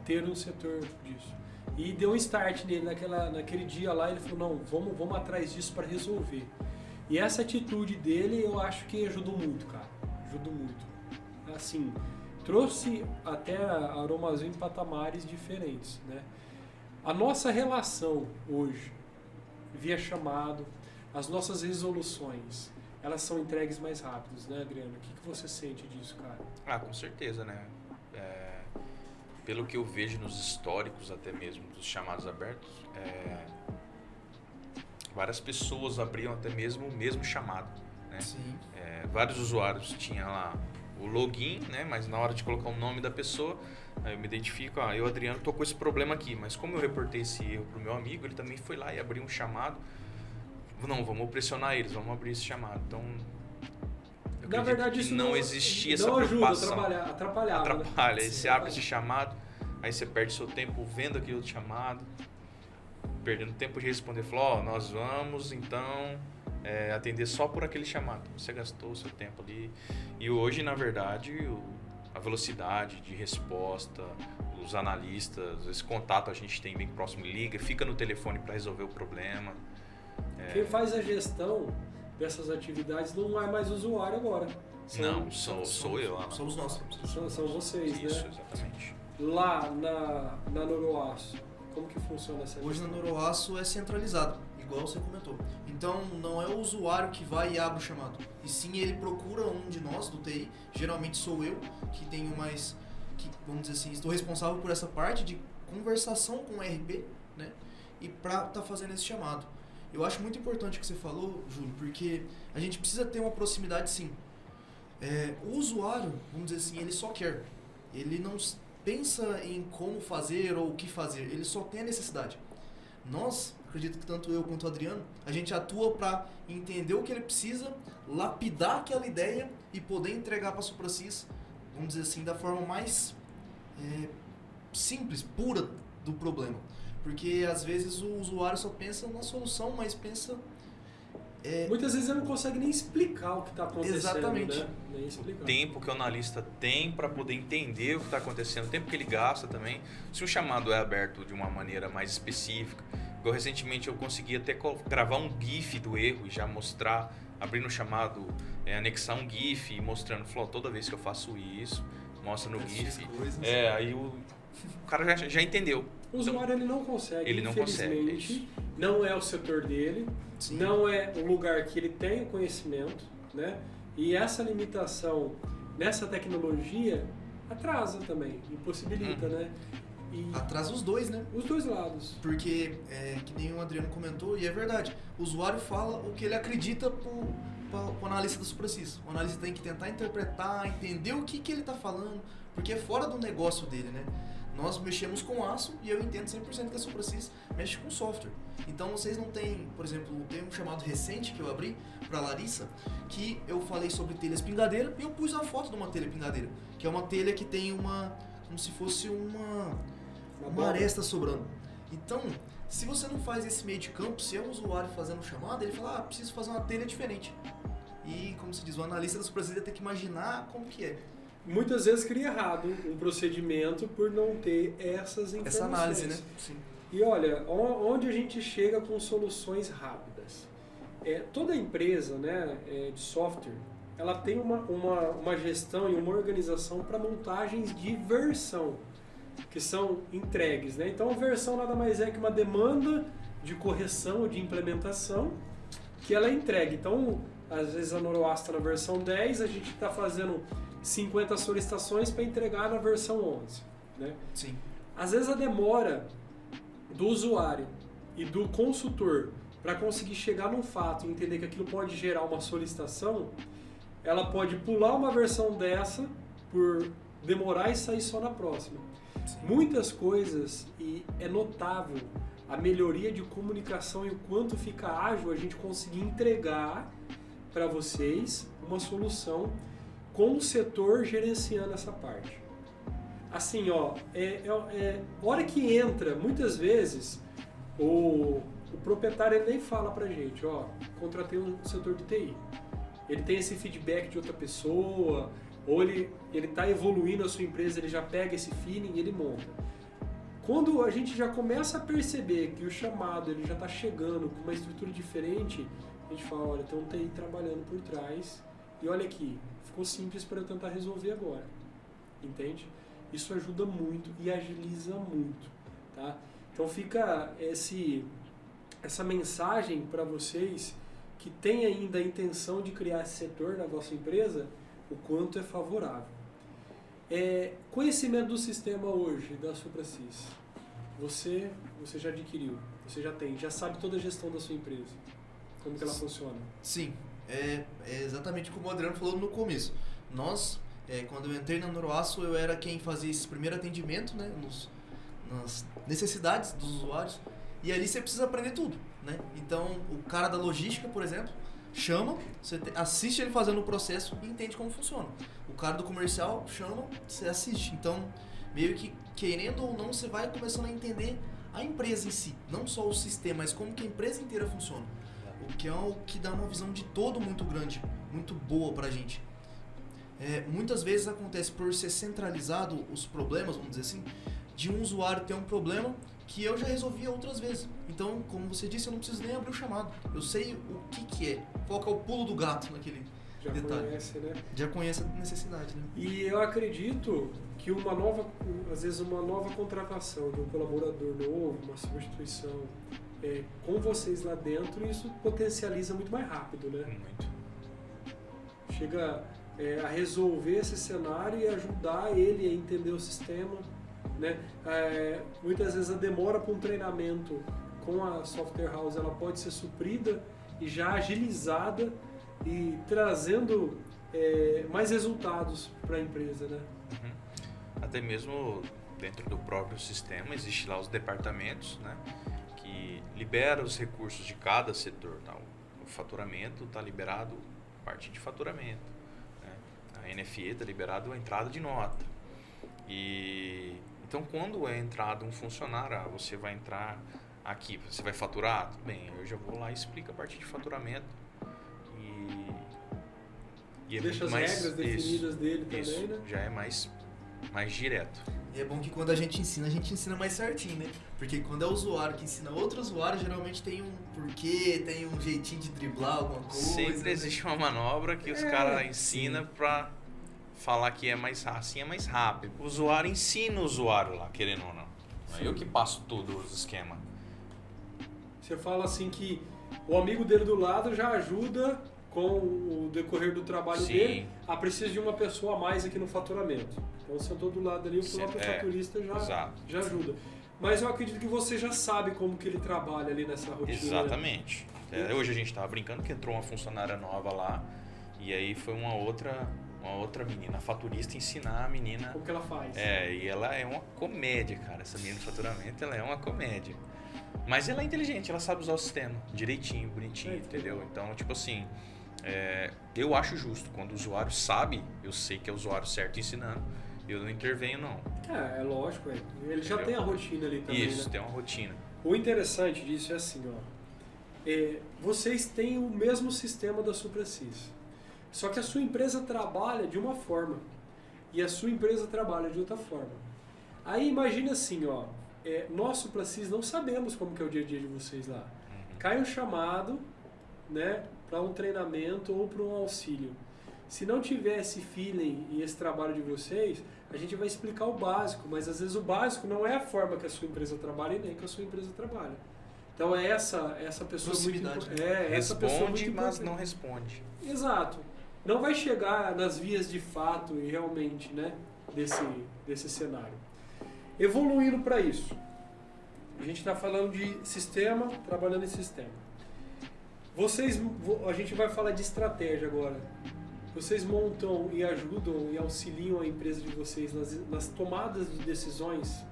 ter um setor disso. E deu um start nele naquele dia lá, ele falou, não, vamos atrás disso para resolver. E essa atitude dele eu acho que ajudou muito, cara. Ajudou muito. Assim, trouxe até a Aromazil em patamares diferentes, né? A nossa relação hoje, via chamado, as nossas resoluções, elas são entregues mais rápidas, né, Adriano? O que você sente disso, cara? Com certeza, né? Pelo que eu vejo nos históricos até mesmo dos chamados abertos, várias pessoas abriam até mesmo o mesmo chamado, né? Sim. Vários usuários tinham lá o login, né? Mas na hora de colocar o nome da pessoa, aí eu me identifico, eu, Adriano, tô com esse problema aqui, mas como eu reportei esse erro pro meu amigo, ele também foi lá e abriu um chamado. Não, vamos pressionar eles, vamos abrir esse chamado. Então, eu na verdade, isso não existia essa não preocupação. ajuda, atrapalhava. Atrapalha, Né? aí você abre esse chamado, aí você perde seu tempo vendo aquele outro chamado, perdendo tempo de responder, falou, nós vamos então atender só por aquele chamado. Você gastou o seu tempo ali. E hoje, na verdade, a velocidade de resposta, os analistas, esse contato a gente tem bem próximo, liga, fica no telefone para resolver o problema. Quem faz a gestão dessas atividades não é mais usuário agora. Sou eu. Somos nós. São vocês, Isso, né? exatamente. Lá na Noroaço, como que funciona essa Hoje na gestão? Noroaço é centralizado, igual você comentou. Então não é o usuário que vai e abre o chamado, e sim ele procura um de nós do TI, geralmente sou eu, que tenho mais, vamos dizer assim, estou responsável por essa parte de conversação com o RP, né? E pra estar fazendo esse chamado. Eu acho muito importante o que você falou, Júlio, porque a gente precisa ter uma proximidade sim. O usuário, vamos dizer assim, ele só quer. Ele não pensa em como fazer ou o que fazer, ele só tem a necessidade. Nós, acredito que tanto eu quanto o Adriano, a gente atua para entender o que ele precisa, lapidar aquela ideia e poder entregar para a SupraSys, vamos dizer assim, da forma mais simples, pura do problema. Porque às vezes o usuário só pensa na solução, mas pensa... Muitas vezes ele não consegue nem explicar o que está acontecendo. Exatamente. Né? Nem explicar. O tempo que o analista tem para poder entender o que está acontecendo, o tempo que ele gasta também. Se o chamado é aberto de uma maneira mais específica, igual recentemente eu consegui até gravar um GIF do erro e já mostrar, abrindo o chamado, anexar um GIF e mostrando, falou, toda vez que eu faço isso, mostra no GIF. Aí o cara já entendeu. O usuário ele não consegue, ele não infelizmente, não é o setor dele, Sim. não é o lugar que ele tem o conhecimento, né? E essa limitação nessa tecnologia atrasa também, impossibilita, né? E Atrasa os dois, né? os dois lados. Porque, que nem o Adriano comentou, e é verdade, o usuário fala o que ele acredita para o analista da SupraSys. O analista tem que tentar interpretar, entender o que ele está falando, porque é fora do negócio dele, né? Nós mexemos com aço e eu entendo 100% que a SupraSys mexe com software. Então vocês não têm, por exemplo, tem um chamado recente que eu abri para Larissa, que eu falei sobre telha espingadeira e eu pus a foto de uma telha espingadeira, que é uma telha que tem como se fosse uma aresta sobrando. Então, se você não faz esse meio de campo, se é um usuário fazendo chamada, ele fala, preciso fazer uma telha diferente. E, como se diz, o analista da SupraSys tem que imaginar como que é. Muitas vezes cria errado um procedimento por não ter essas informações. Essa análise, né? Sim. E olha, onde a gente chega com soluções rápidas. Toda empresa, né, de software, ela tem uma gestão e uma organização para montagens de versão, que são entregues, né? Então a versão nada mais é que uma demanda de correção ou de implementação que ela é entregue. Então, às vezes a Noroaço está na versão 10, a gente está fazendo 50 solicitações para entregar na versão 11, né? Sim. Às vezes a demora do usuário e do consultor para conseguir chegar num fato e entender que aquilo pode gerar uma solicitação, ela pode pular uma versão dessa por demorar e sair só na próxima. Sim. Muitas coisas, e é notável a melhoria de comunicação e o quanto fica ágil a gente conseguir entregar para vocês uma solução com o setor gerenciando essa parte. Assim, hora que entra, muitas vezes, o proprietário ele nem fala pra gente, contratei um setor de TI. Ele tem esse feedback de outra pessoa, ou ele está evoluindo a sua empresa, ele já pega esse feeling e ele monta. Quando a gente já começa a perceber que o chamado ele já está chegando com uma estrutura diferente, a gente fala, olha, tem um TI trabalhando por trás, e olha aqui, ficou simples para eu tentar resolver agora, entende? Isso ajuda muito e agiliza muito, tá? Então fica essa mensagem para vocês que têm ainda a intenção de criar esse setor na vossa empresa, o quanto é favorável. Conhecimento do sistema hoje da SupraSys, você já adquiriu, você já tem, já sabe toda a gestão da sua empresa, como que ela funciona. Sim, é exatamente como o Adriano falou no começo. Nós Quando eu entrei na Noroaço, eu era quem fazia esse primeiro atendimento, né, nas necessidades dos usuários. E ali você precisa aprender tudo, né? Então, o cara da logística, por exemplo, chama, você assiste ele fazendo o processo e entende como funciona. O cara do comercial chama, você assiste. Então, meio que, querendo ou não, você vai começando a entender a empresa em si. Não só o sistema, mas como que a empresa inteira funciona. O que é o que dá uma visão de todo muito grande, muito boa pra gente. Muitas vezes acontece por ser centralizado os problemas, vamos dizer assim, de um usuário ter um problema que eu já resolvia outras vezes. Então, como você disse, eu não preciso nem abrir o chamado. Eu sei o que é, qual que é o pulo do gato naquele detalhe. Conhece, né? Já conhece a necessidade, né? E eu acredito que às vezes uma nova contratação de um colaborador novo, uma substituição, com vocês lá dentro, isso potencializa muito mais rápido, né? Muito. Chega a resolver esse cenário e ajudar ele a entender o sistema, né? Muitas vezes a demora para um treinamento com a software house ela pode ser suprida e já agilizada e trazendo mais resultados para a empresa, né? Uhum. Até mesmo dentro do próprio sistema existe lá os departamentos, né, que libera os recursos de cada setor. Tá? O faturamento está liberado a parte de faturamento, né? A NFE está liberado a entrada de nota. E então, quando é entrado um funcionário, você vai entrar aqui, você vai faturar? Tudo bem, eu já vou lá e explico a parte de faturamento. E deixa as regras definidas dele também, né? Já é mais direto. E é bom que quando a gente ensina mais certinho, né? Porque quando é o usuário que ensina outro usuário, geralmente tem um porquê, tem um jeitinho de driblar alguma coisa. Sempre existe uma manobra que os caras ensinam pra falar que é mais rápido. Assim é mais rápido. O usuário ensina o usuário lá, querendo ou não. Não é eu que passo todos os esquemas. Você fala assim que o amigo dele do lado já ajuda com o decorrer do trabalho dele, precisa de uma pessoa a mais aqui no faturamento. Então, se eu estou do lado ali, o próprio faturista já ajuda. Mas eu acredito que você já sabe como que ele trabalha ali nessa rotina. Exatamente. Hoje a gente estava brincando que entrou uma funcionária nova lá e aí foi uma outra menina, a faturista, ensinar a menina... Como que ela faz. E ela é uma comédia, cara. Essa menina de faturamento, ela é uma comédia. Mas ela é inteligente, ela sabe usar o sistema direitinho, bonitinho, entendeu? Então, tipo assim... eu acho justo, quando o usuário sabe, eu sei que é o usuário certo ensinando, eu não intervenho não. É lógico, ele já tem a rotina ali também. Isso, né? tem uma rotina. O interessante disso é assim, vocês têm o mesmo sistema da SupraSys, só que a sua empresa trabalha de uma forma e a sua empresa trabalha de outra forma. Aí imagina assim, nós SupraSys não sabemos como que é o dia a dia de vocês lá. Cai um chamado, né, para um treinamento ou para um auxílio. Se não tiver esse feeling e esse trabalho de vocês, a gente vai explicar o básico, mas às vezes o básico não é a forma que a sua empresa trabalha e nem que a sua empresa trabalha. Então é essa pessoa muito importante. Responde, mas não responde. Exato. Não vai chegar nas vias de fato e realmente, né, desse cenário. Evoluindo para isso. A gente está falando de sistema, trabalhando em sistema. A gente vai falar de estratégia agora. Vocês montam e ajudam e auxiliam a empresa de vocês nas tomadas de decisões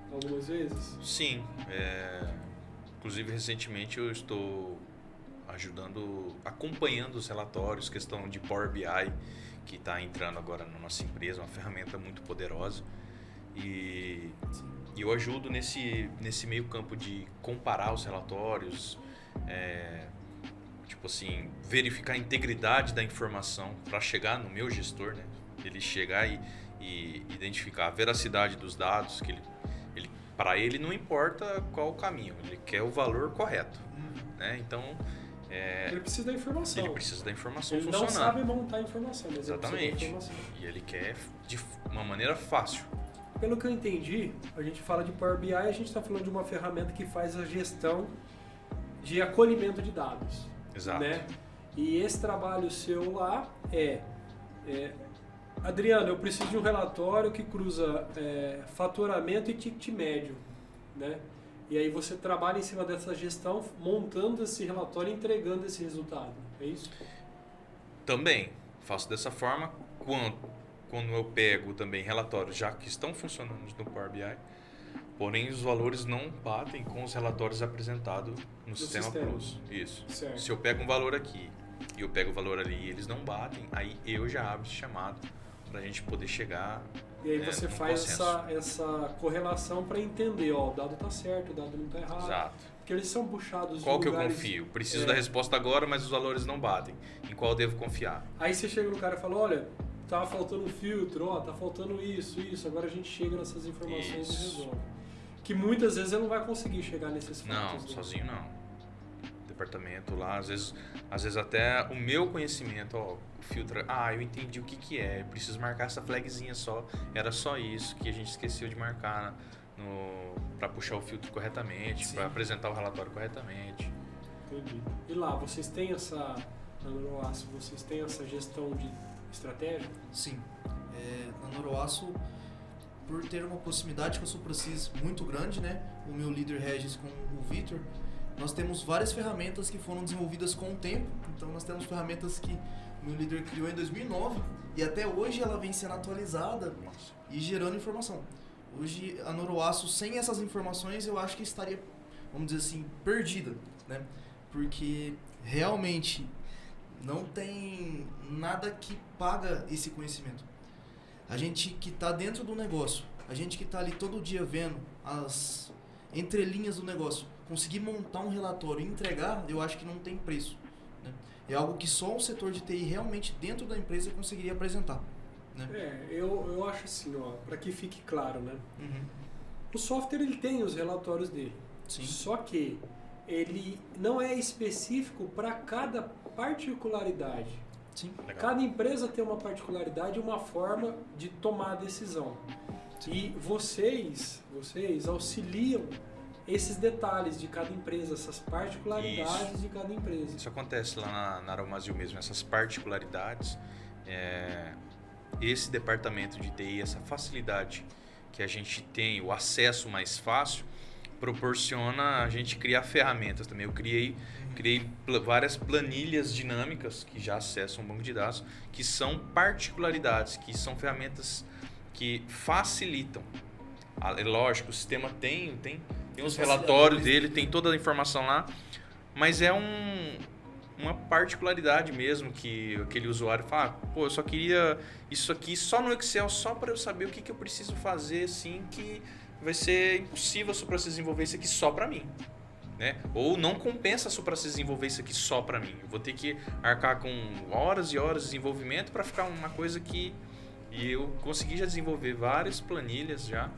algumas vezes? Sim. Inclusive, recentemente eu estou acompanhando os relatórios, questão de Power BI, que está entrando agora na nossa empresa, uma ferramenta muito poderosa. E eu ajudo nesse meio campo de comparar os relatórios, tipo assim, verificar a integridade da informação para chegar no meu gestor, né? Ele chegar e identificar a veracidade dos dados, que para ele não importa qual o caminho, ele quer o valor correto, né? Então ele precisa da informação. Ele precisa da informação ele funcionando. Ele não sabe montar a informação, mas exatamente. Ele precisa da informação. E ele quer de uma maneira fácil. Pelo que eu entendi, a gente fala de Power BI, a gente está falando de uma ferramenta que faz a gestão de acolhimento de dados. Exato. Né? E esse trabalho seu lá Adriano, eu preciso de um relatório que cruza faturamento e ticket médio, né? E aí você trabalha em cima dessa gestão, montando esse relatório e entregando esse resultado, é isso? Também faço dessa forma, quando eu pego também relatórios já que estão funcionando no Power BI, porém os valores não batem com os relatórios apresentados no sistema Plus. Isso. Certo. Se eu pego um valor aqui e eu pego o valor ali e eles não batem, aí eu já abro esse chamado para a gente poder chegar. E aí você num faz consenso. essa correlação para entender, ó, o dado está certo, o dado não está errado. Exato. Porque eles são puxados Qual de que eu lugares... confio? Preciso da resposta agora, mas os valores não batem. Em qual eu devo confiar? Aí você chega no cara e fala, olha, tava faltando um filtro, ó, tá faltando isso, agora a gente chega nessas informações e Isso. resolve. Que muitas vezes ele não vai conseguir chegar nesses Não, fatos. né? sozinho não. Departamento lá, às vezes até o meu conhecimento, ó, o filtro, eu entendi o que é, preciso marcar essa flagzinha só, era só isso que a gente esqueceu de marcar para puxar o filtro corretamente, para apresentar o relatório corretamente. Entendi. E lá, vocês têm na Noroaço, vocês têm essa gestão de estratégia? Sim. Na Noroaço, por ter uma proximidade com a Supracis muito grande, né? O meu líder Regis com o Vitor, nós temos várias ferramentas que foram desenvolvidas com o tempo. Então nós temos ferramentas que o meu líder criou em 2009 e até hoje ela vem sendo atualizada e gerando informação. Hoje a Noroaço, sem essas informações, eu acho que estaria, vamos dizer assim, perdida, né? Porque realmente não tem nada que paga esse conhecimento. A gente que está dentro do negócio, a gente que está ali todo dia vendo as entrelinhas do negócio, conseguir montar um relatório e entregar, eu acho que não tem preço, né? É algo que só o setor de TI realmente dentro da empresa conseguiria apresentar, né? Eu acho assim, ó, para que fique claro, né? Uhum. O software ele tem os relatórios dele, Sim. só que ele não é específico para cada particularidade. Sim. Legal. Cada empresa tem uma particularidade e uma forma de tomar a decisão. E vocês auxiliam esses detalhes de cada empresa, essas particularidades de cada empresa. Isso acontece lá na Aromazil mesmo, essas particularidades, esse departamento de TI, essa facilidade que a gente tem, o acesso mais fácil, proporciona a gente criar ferramentas também. Eu criei várias planilhas dinâmicas que já acessam um banco de dados, que são particularidades, que são ferramentas que facilitam. É lógico, o sistema tem os relatórios dele, tem toda a informação lá, mas é uma particularidade mesmo que aquele usuário fala, eu só queria isso aqui só no Excel, só para eu saber o que eu preciso fazer, assim, que vai ser impossível a Supracis desenvolver isso aqui só para mim, né? Ou não compensa a Supracis desenvolver isso aqui só para mim. Eu vou ter que arcar com horas e horas de desenvolvimento para ficar uma coisa que... E eu consegui já desenvolver várias planilhas já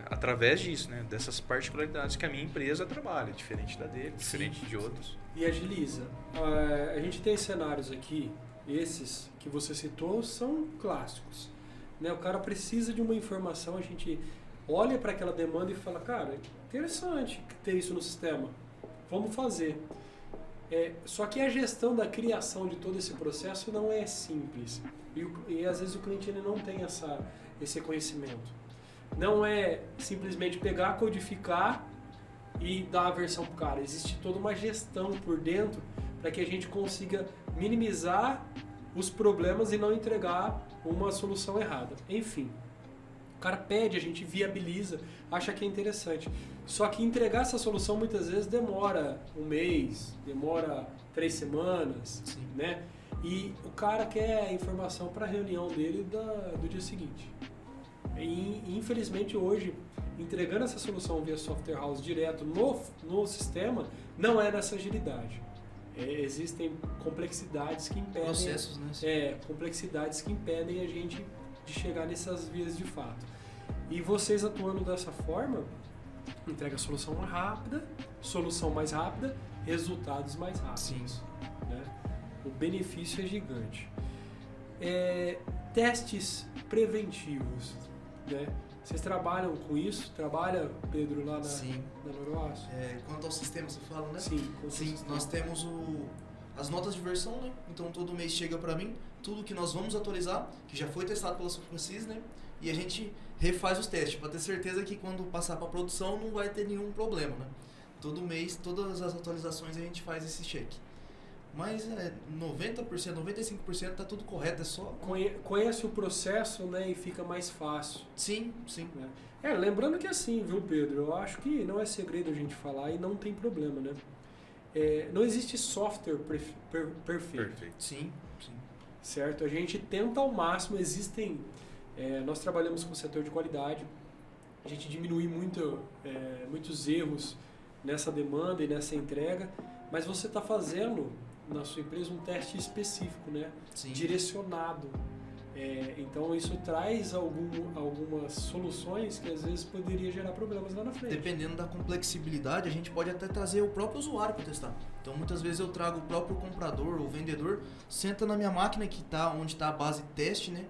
através disso, né? Dessas particularidades que a minha empresa trabalha, diferente da dele, diferente de outros. E agiliza. A gente tem cenários aqui, esses que você citou são clássicos, né? O cara precisa de uma informação, a gente olha para aquela demanda e fala, cara, interessante ter isso no sistema, vamos fazer. Só que a gestão da criação de todo esse processo não é simples. E às vezes o cliente ele não tem esse conhecimento. Não é simplesmente pegar, codificar e dar a versão para o cara. Existe toda uma gestão por dentro para que a gente consiga minimizar os problemas e não entregar uma solução errada. Enfim, o cara pede, a gente viabiliza, acha que é interessante. Só que entregar essa solução muitas vezes demora um mês, demora 3 semanas, né? E o cara quer a informação para a reunião dele do dia seguinte. E infelizmente hoje, entregando essa solução via software house direto no sistema, não é nessa agilidade. Existem complexidades que impedem... Processos, né? Complexidades que impedem a gente de chegar nessas vias de fato. E vocês atuando dessa forma, entrega a solução mais rápida, resultados mais rápidos. Sim. Né? O benefício é gigante. Testes preventivos, né? Vocês trabalham com isso? Trabalha, Pedro, lá na Noroaço? Quanto ao sistema, você fala, né? Sim, nós temos as notas de versão, né? Então todo mês chega para mim tudo que nós vamos atualizar, que já foi testado pela Supracis, né? E a gente refaz os testes, para ter certeza que quando passar para produção não vai ter nenhum problema, né? Todo mês, todas as atualizações a gente faz esse check. Mas 90%, 95% tá tudo correto, é só... Conhece o processo, né, e fica mais fácil. Sim. Né? Lembrando que assim, viu, Pedro, eu acho que não é segredo a gente falar e não tem problema, né? Não existe software perfeito. Sim. Certo? A gente tenta ao máximo, nós trabalhamos com o setor de qualidade, a gente diminui muitos erros nessa demanda e nessa entrega, mas você está fazendo na sua empresa um teste específico, né? Sim. Direcionado. Então isso traz algumas soluções que às vezes poderia gerar problemas lá na frente. Dependendo da complexibilidade, a gente pode até trazer o próprio usuário para testar. Então muitas vezes eu trago o próprio comprador ou vendedor, senta na minha máquina onde está a base teste, né?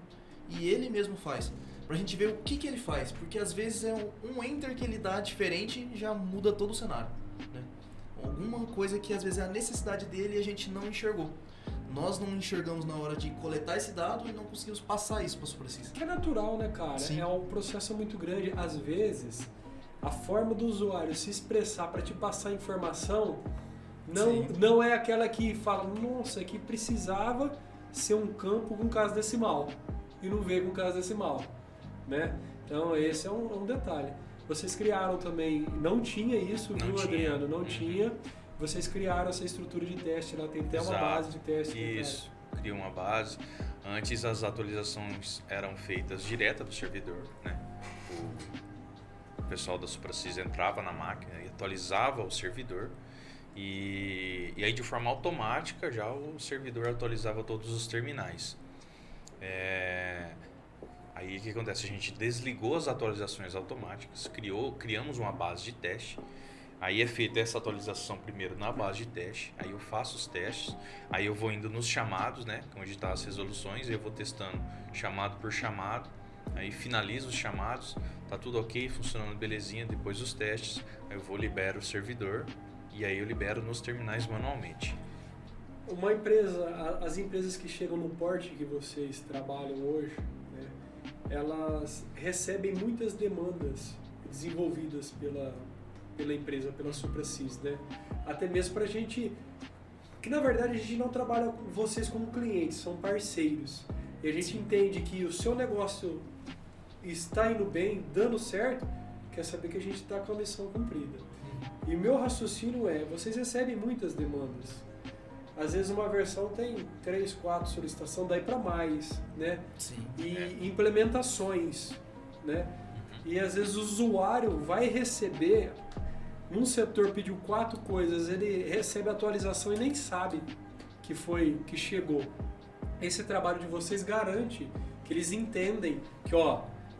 E ele mesmo faz. Pra gente ver o que ele faz. Porque às vezes um enter que ele dá diferente já muda todo o cenário, né? Alguma coisa que às vezes é a necessidade dele e a gente não enxergou. Nós não enxergamos na hora de coletar esse dado e não conseguimos passar isso para a SupraSys. Que é natural, né, cara? Sim. É um processo muito grande. Às vezes, a forma do usuário se expressar para te passar informação não é aquela que fala, nossa, que precisava ser um campo com casa decimal e não veio com casa decimal, né? Então, esse é um detalhe. Vocês criaram também, não tinha isso, Não viu, tinha. Adriano? Não tinha. Vocês criaram essa estrutura de teste lá, tem até uma base de teste. Isso, criou uma base. Antes as atualizações eram feitas direto do servidor, né? O pessoal da SupraSys entrava na máquina e atualizava o servidor. E aí de forma automática já o servidor atualizava todos os terminais. Aí o que acontece? A gente desligou as atualizações automáticas, criamos uma base de teste. Aí é feita essa atualização primeiro na base de teste, aí eu faço os testes, aí eu vou indo nos chamados, né, onde estão as resoluções, aí eu vou testando chamado por chamado, aí finalizo os chamados, tá tudo ok, funcionando belezinha, depois dos testes, aí eu libero o servidor e aí eu libero nos terminais manualmente. Uma empresa, as empresas que chegam no porte que vocês trabalham hoje, né, elas recebem muitas demandas desenvolvidas pela empresa, pela SupraSys, né? Até mesmo pra gente, que na verdade a gente não trabalha com vocês como clientes, são parceiros. E a gente entende que o seu negócio está indo bem, dando certo, quer saber que a gente está com a missão cumprida. E o meu raciocínio vocês recebem muitas demandas. Às vezes uma versão tem 3, 4 solicitações, daí para mais, né? Sim. E implementações, né? E às vezes o usuário vai receber, um setor pediu 4 coisas, ele recebe a atualização e nem sabe que chegou. Esse trabalho de vocês garante que eles entendem que,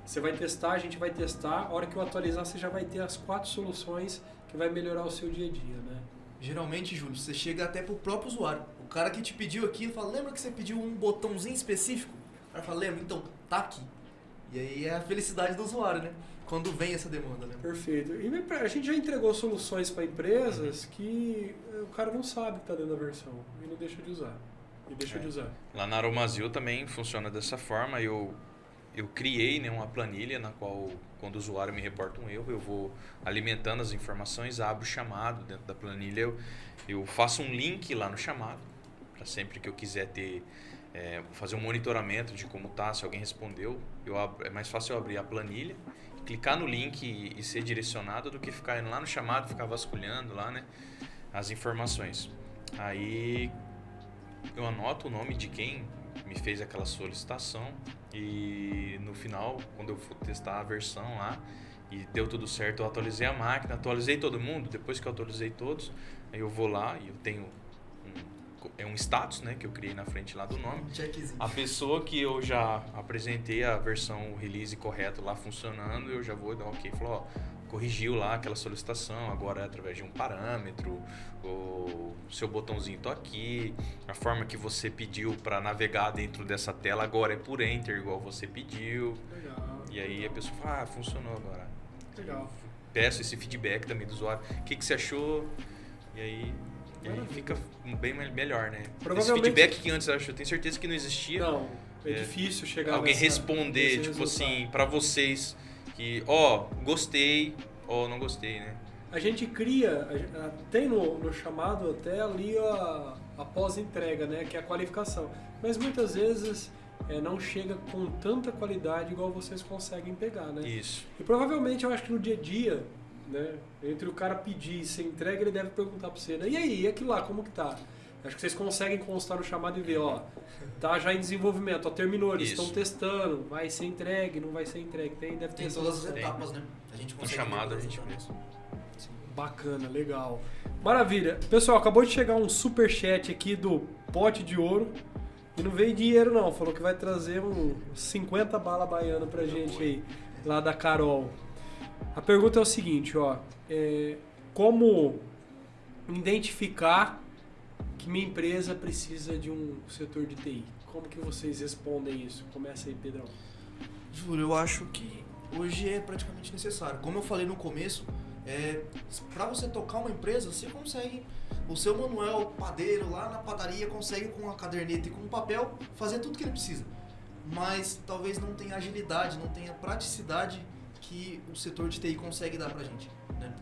você vai testar, a gente vai testar, a hora que eu atualizar você já vai ter as 4 soluções que vai melhorar o seu dia a dia, né? Geralmente, Júlio, você chega até pro próprio usuário. O cara que te pediu aquilo fala, lembra que você pediu um botãozinho específico? O cara fala, lembra? Então, tá aqui. E aí é a felicidade do usuário, né? Quando vem essa demanda, né? Perfeito. E a gente já entregou soluções para empresas que o cara não sabe que está dentro da versão e não deixa de usar. Lá na Aromazil também funciona dessa forma. Eu criei, né, uma planilha na qual, quando o usuário me reporta um erro, eu vou alimentando as informações, abro o chamado dentro da planilha. Eu faço um link lá no chamado, para sempre que eu quiser ter... fazer um monitoramento de como tá, se alguém respondeu, é mais fácil eu abrir a planilha, clicar no link e ser direcionado do que ficar indo lá no chamado, ficar vasculhando lá, né, as informações. Aí eu anoto o nome de quem me fez aquela solicitação e no final, quando eu for testar a versão lá e deu tudo certo, eu atualizei a máquina, atualizei todo mundo. Depois que eu atualizei todos, aí eu vou lá e eu tenho um status, né, que eu criei na frente lá do nome. A pessoa que eu já apresentei a versão, o release correto lá funcionando, eu já vou dar ok, falou, corrigiu lá aquela solicitação, agora é através de um parâmetro, o seu botãozinho tá aqui, a forma que você pediu para navegar dentro dessa tela agora é por Enter, igual você pediu. Legal. E aí a pessoa fala, funcionou agora. Legal. Peço esse feedback também do usuário, o que você achou? E aí fica bem melhor, né? Esse feedback que antes eu tenho certeza que não existia. Não, é difícil chegar alguém responder, tipo assim, para vocês que, gostei, ou não gostei, né? A gente cria, tem no chamado até ali a após entrega, né? Que é a qualificação. Mas muitas vezes não chega com tanta qualidade igual vocês conseguem pegar, né? Isso. E provavelmente eu acho que no dia a dia, né? Entre o cara pedir e ser entregue, ele deve perguntar para você, né? E aí, e aquilo lá, como que tá? Acho que vocês conseguem constar no chamado e ver, ó, tá já em desenvolvimento, ó, terminou, eles estão testando, vai ser entregue, não vai ser entregue, deve ter Tem todas as etapas, né? A gente No consegue chamado a ver gente todas as vê. etapas. Bacana, legal. Maravilha. Pessoal, acabou de chegar um superchat aqui do Pote de Ouro. E não veio dinheiro não, falou que vai trazer uns 50 bala baiana pra gente aí, lá da Carol. A pergunta é o seguinte, ó. Como identificar que minha empresa precisa de um setor de TI? Como que vocês respondem isso? Começa aí, Pedrão. Júlio, eu acho que hoje é praticamente necessário. Como eu falei no começo, para você tocar uma empresa, você consegue. O seu Manuel padeiro lá na padaria consegue com a caderneta e com o papel fazer tudo que ele precisa. Mas talvez não tenha agilidade, não tenha praticidade que o setor de TI consegue dar pra gente, né?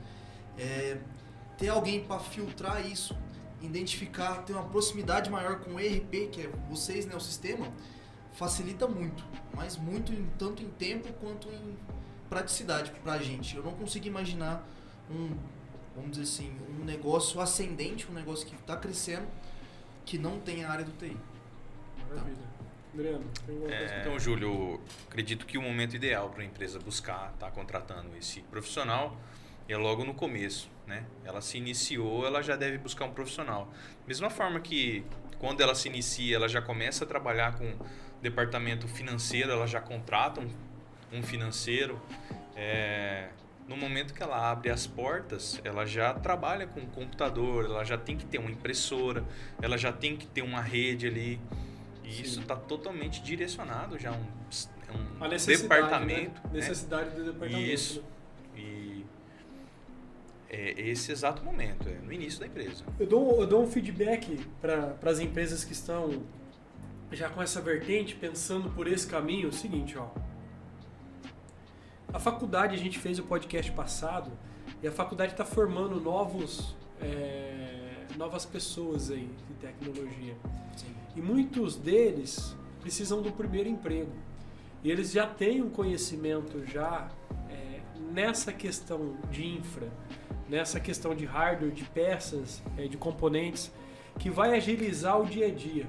Ter alguém para filtrar isso, identificar, ter uma proximidade maior com o ERP, que é vocês, né, o sistema, facilita muito, mas muito tanto em tempo quanto em praticidade pra gente. Eu não consigo imaginar vamos dizer assim, um negócio ascendente, um negócio que está crescendo, que não tem a área do TI. Maravilha. Adriano, tem alguma coisa? Então, Júlio, acredito que o momento ideal para a empresa buscar estar contratando esse profissional é logo no começo, né? Ela se iniciou, ela já deve buscar um profissional. Mesma forma que quando ela se inicia, ela já começa a trabalhar com o departamento financeiro, ela já contrata um financeiro. No momento que ela abre as portas, ela já trabalha com computador, ela já tem que ter uma impressora, ela já tem que ter uma rede ali. E Sim. isso está totalmente direcionado já a um departamento. Né? Necessidade do departamento. Isso. Né? E é esse exato momento, no início da empresa. Eu dou um feedback para as empresas que estão já com essa vertente, pensando por esse caminho, o seguinte, ó. A faculdade, a gente fez o podcast passado, e a faculdade está formando novas pessoas aí de tecnologia. Sim. E muitos deles precisam do primeiro emprego. E eles já têm um conhecimento já nessa questão de infra, nessa questão de hardware, de peças, de componentes, que vai agilizar o dia a dia.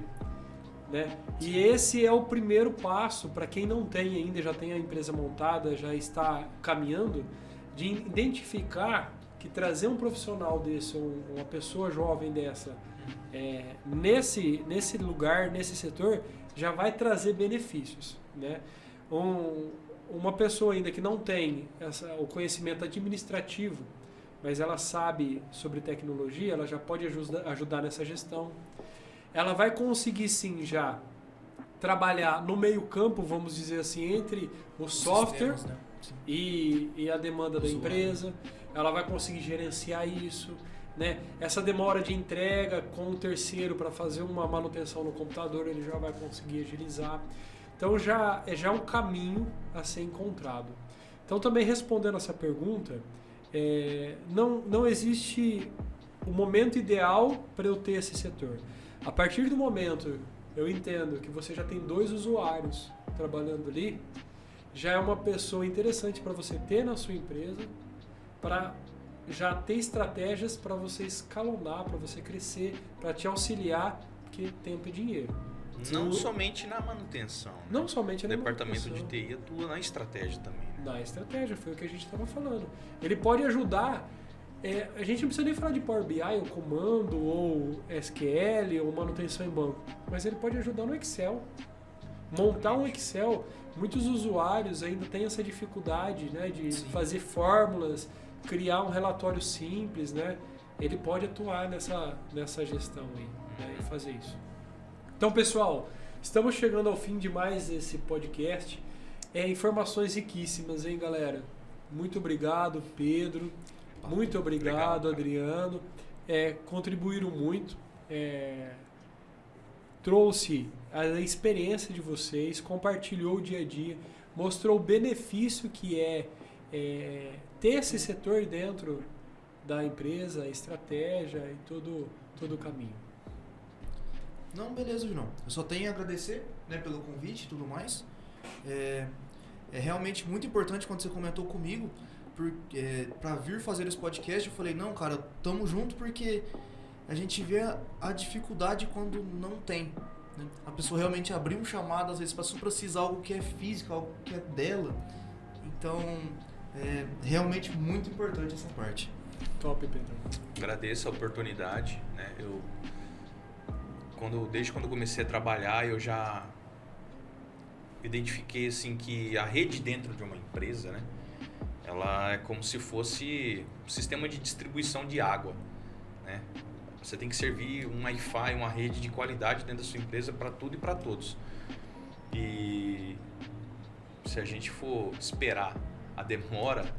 Né? E esse é o primeiro passo para quem não tem ainda, já tem a empresa montada, já está caminhando, de identificar que trazer um profissional desse, uma pessoa jovem dessa, nesse lugar, nesse setor, já vai trazer benefícios. Né? Uma pessoa ainda que não tem o conhecimento administrativo, mas ela sabe sobre tecnologia, ela já pode ajudar nessa gestão. Ela vai conseguir sim já trabalhar no meio campo, vamos dizer assim, entre o software sistemas, né? e a demanda da empresa. Ela vai conseguir gerenciar isso, né? Essa demora de entrega com um terceiro para fazer uma manutenção no computador, ele já vai conseguir agilizar. Então já é um caminho a ser encontrado. Então também respondendo essa pergunta, não existe o momento ideal para eu ter esse setor. A partir do momento eu entendo que você já tem 2 usuários trabalhando ali, já é uma pessoa interessante para você ter na sua empresa, para já ter estratégias para você escalonar, para você crescer, para te auxiliar, porque tempo é dinheiro. Não somente na manutenção. Não somente na departamento manutenção. de TI atua na estratégia também. Né? Na estratégia, foi o que a gente estava falando. Ele pode ajudar. A gente não precisa nem falar de Power BI, ou comando, ou SQL, ou manutenção em banco. Mas ele pode ajudar no Excel. Montar um Excel, muitos usuários ainda têm essa dificuldade, né, de fazer fórmulas, criar um relatório simples, né? Ele pode atuar nessa gestão aí, né, e fazer isso. Então, pessoal, estamos chegando ao fim de mais esse podcast. Informações riquíssimas, hein, galera? Muito obrigado, Pedro. Muito obrigado, Adriano. Contribuíram muito. Trouxe a experiência de vocês, compartilhou o dia a dia, mostrou o benefício que ter esse setor dentro da empresa, a estratégia e todo o caminho. Não, beleza, Junão. Eu só tenho a agradecer, né, pelo convite e tudo mais. É realmente muito importante quando você comentou comigo para vir fazer esse podcast. Eu falei, não, cara, tamo junto, porque a gente vê a dificuldade quando não tem, né? A pessoa realmente abrir um chamado, às vezes, para SupraSys, algo que é físico, algo que é dela. Então, é realmente muito importante essa parte. Top, Pedro. Agradeço a oportunidade, né? Desde quando eu comecei a trabalhar, eu já identifiquei assim que a rede dentro de uma empresa, né, ela é como se fosse um sistema de distribuição de água, né? Você tem que servir um Wi-Fi, uma rede de qualidade dentro da sua empresa para tudo e para todos. E se a gente for esperar a demora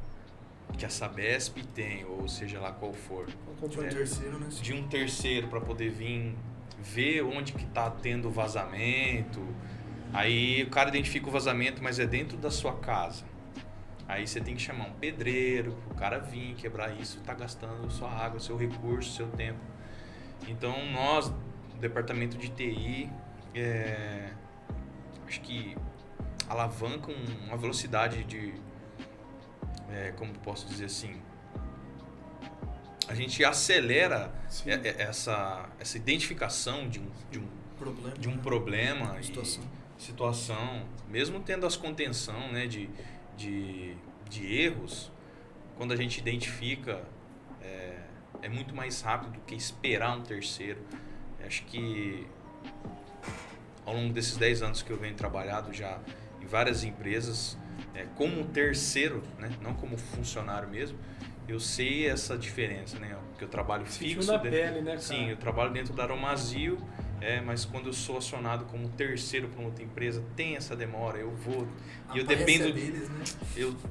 que a Sabesp tem, ou seja lá qual for, de um terceiro para poder vir ver onde que está tendo vazamento, aí o cara identifica o vazamento, mas é dentro da sua casa. Aí você tem que chamar um pedreiro, o cara vir quebrar isso, está gastando sua água, seu recurso, seu tempo. Então nós, o departamento de TI, acho que alavancam uma velocidade de, como posso dizer assim, a gente acelera essa identificação de um problema situação, mesmo tendo as contenção, né, de erros, quando a gente identifica, é muito mais rápido do que esperar um terceiro. Acho que ao longo desses 10 anos que eu venho trabalhando já em várias empresas, como terceiro, né, não como funcionário mesmo, eu sei essa diferença, né? Porque eu trabalho fixo. Na pele, né, cara? Sim, eu trabalho dentro da Aromazil, mas quando eu sou acionado como terceiro para uma outra empresa, tem essa demora. Eu vou e eu dependo deles, né?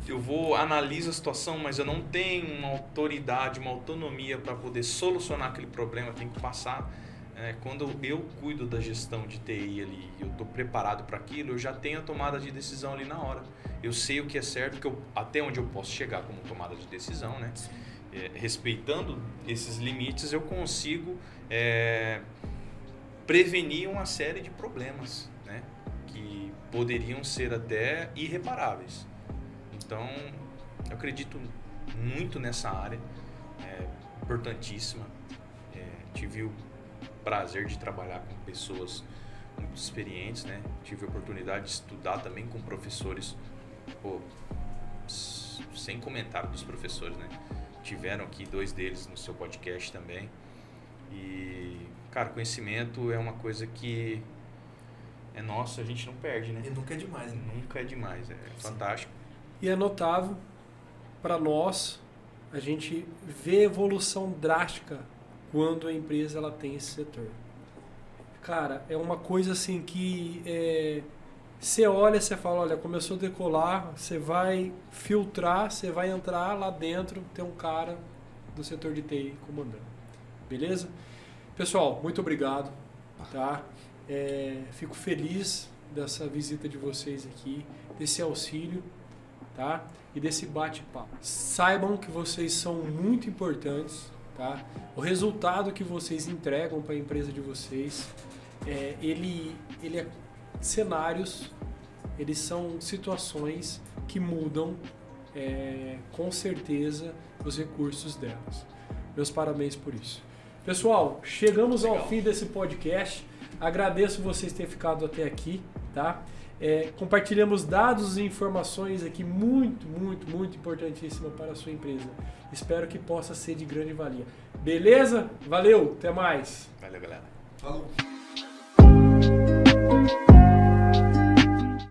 Eu vou analiso a situação, mas eu não tenho uma autoridade, uma autonomia para poder solucionar aquele problema. Eu tenho que passar. Quando eu cuido da gestão de TI ali, eu estou preparado para aquilo, eu já tenho a tomada de decisão ali na hora. Eu sei o que é certo, até onde eu posso chegar como tomada de decisão, né? Respeitando esses limites, eu consigo prevenir uma série de problemas, né, que poderiam ser até irreparáveis. Então, eu acredito muito nessa área, importantíssima. Tive o prazer de trabalhar com pessoas muito experientes, né? Tive a oportunidade de estudar também com professores, sem comentário dos professores, né? Tiveram aqui 2 deles no seu podcast também. E, cara, conhecimento é uma coisa que é nosso, a gente não perde, né? E nunca é demais, né? Nunca é demais, fantástico. E é notável para nós, a gente vê evolução drástica quando a empresa ela tem esse setor. Cara, é uma coisa assim que você olha, você fala, olha, começou a decolar, você vai filtrar, você vai entrar lá dentro, tem um cara do setor de TI comandando. Beleza? Pessoal, muito obrigado. Tá? Fico feliz dessa visita de vocês aqui, desse auxílio, tá? E desse bate-papo. Saibam que vocês são muito importantes. Tá? O resultado que vocês entregam para a empresa de vocês, ele é cenários, eles são situações que mudam com certeza os recursos delas. Meus parabéns por isso. Pessoal, chegamos ao fim desse podcast. Agradeço vocês terem ficado até aqui, tá? Compartilhamos dados e informações aqui muito, muito, muito importantíssimas para a sua empresa. Espero que possa ser de grande valia. Beleza? Valeu, até mais. Valeu, galera. Falou.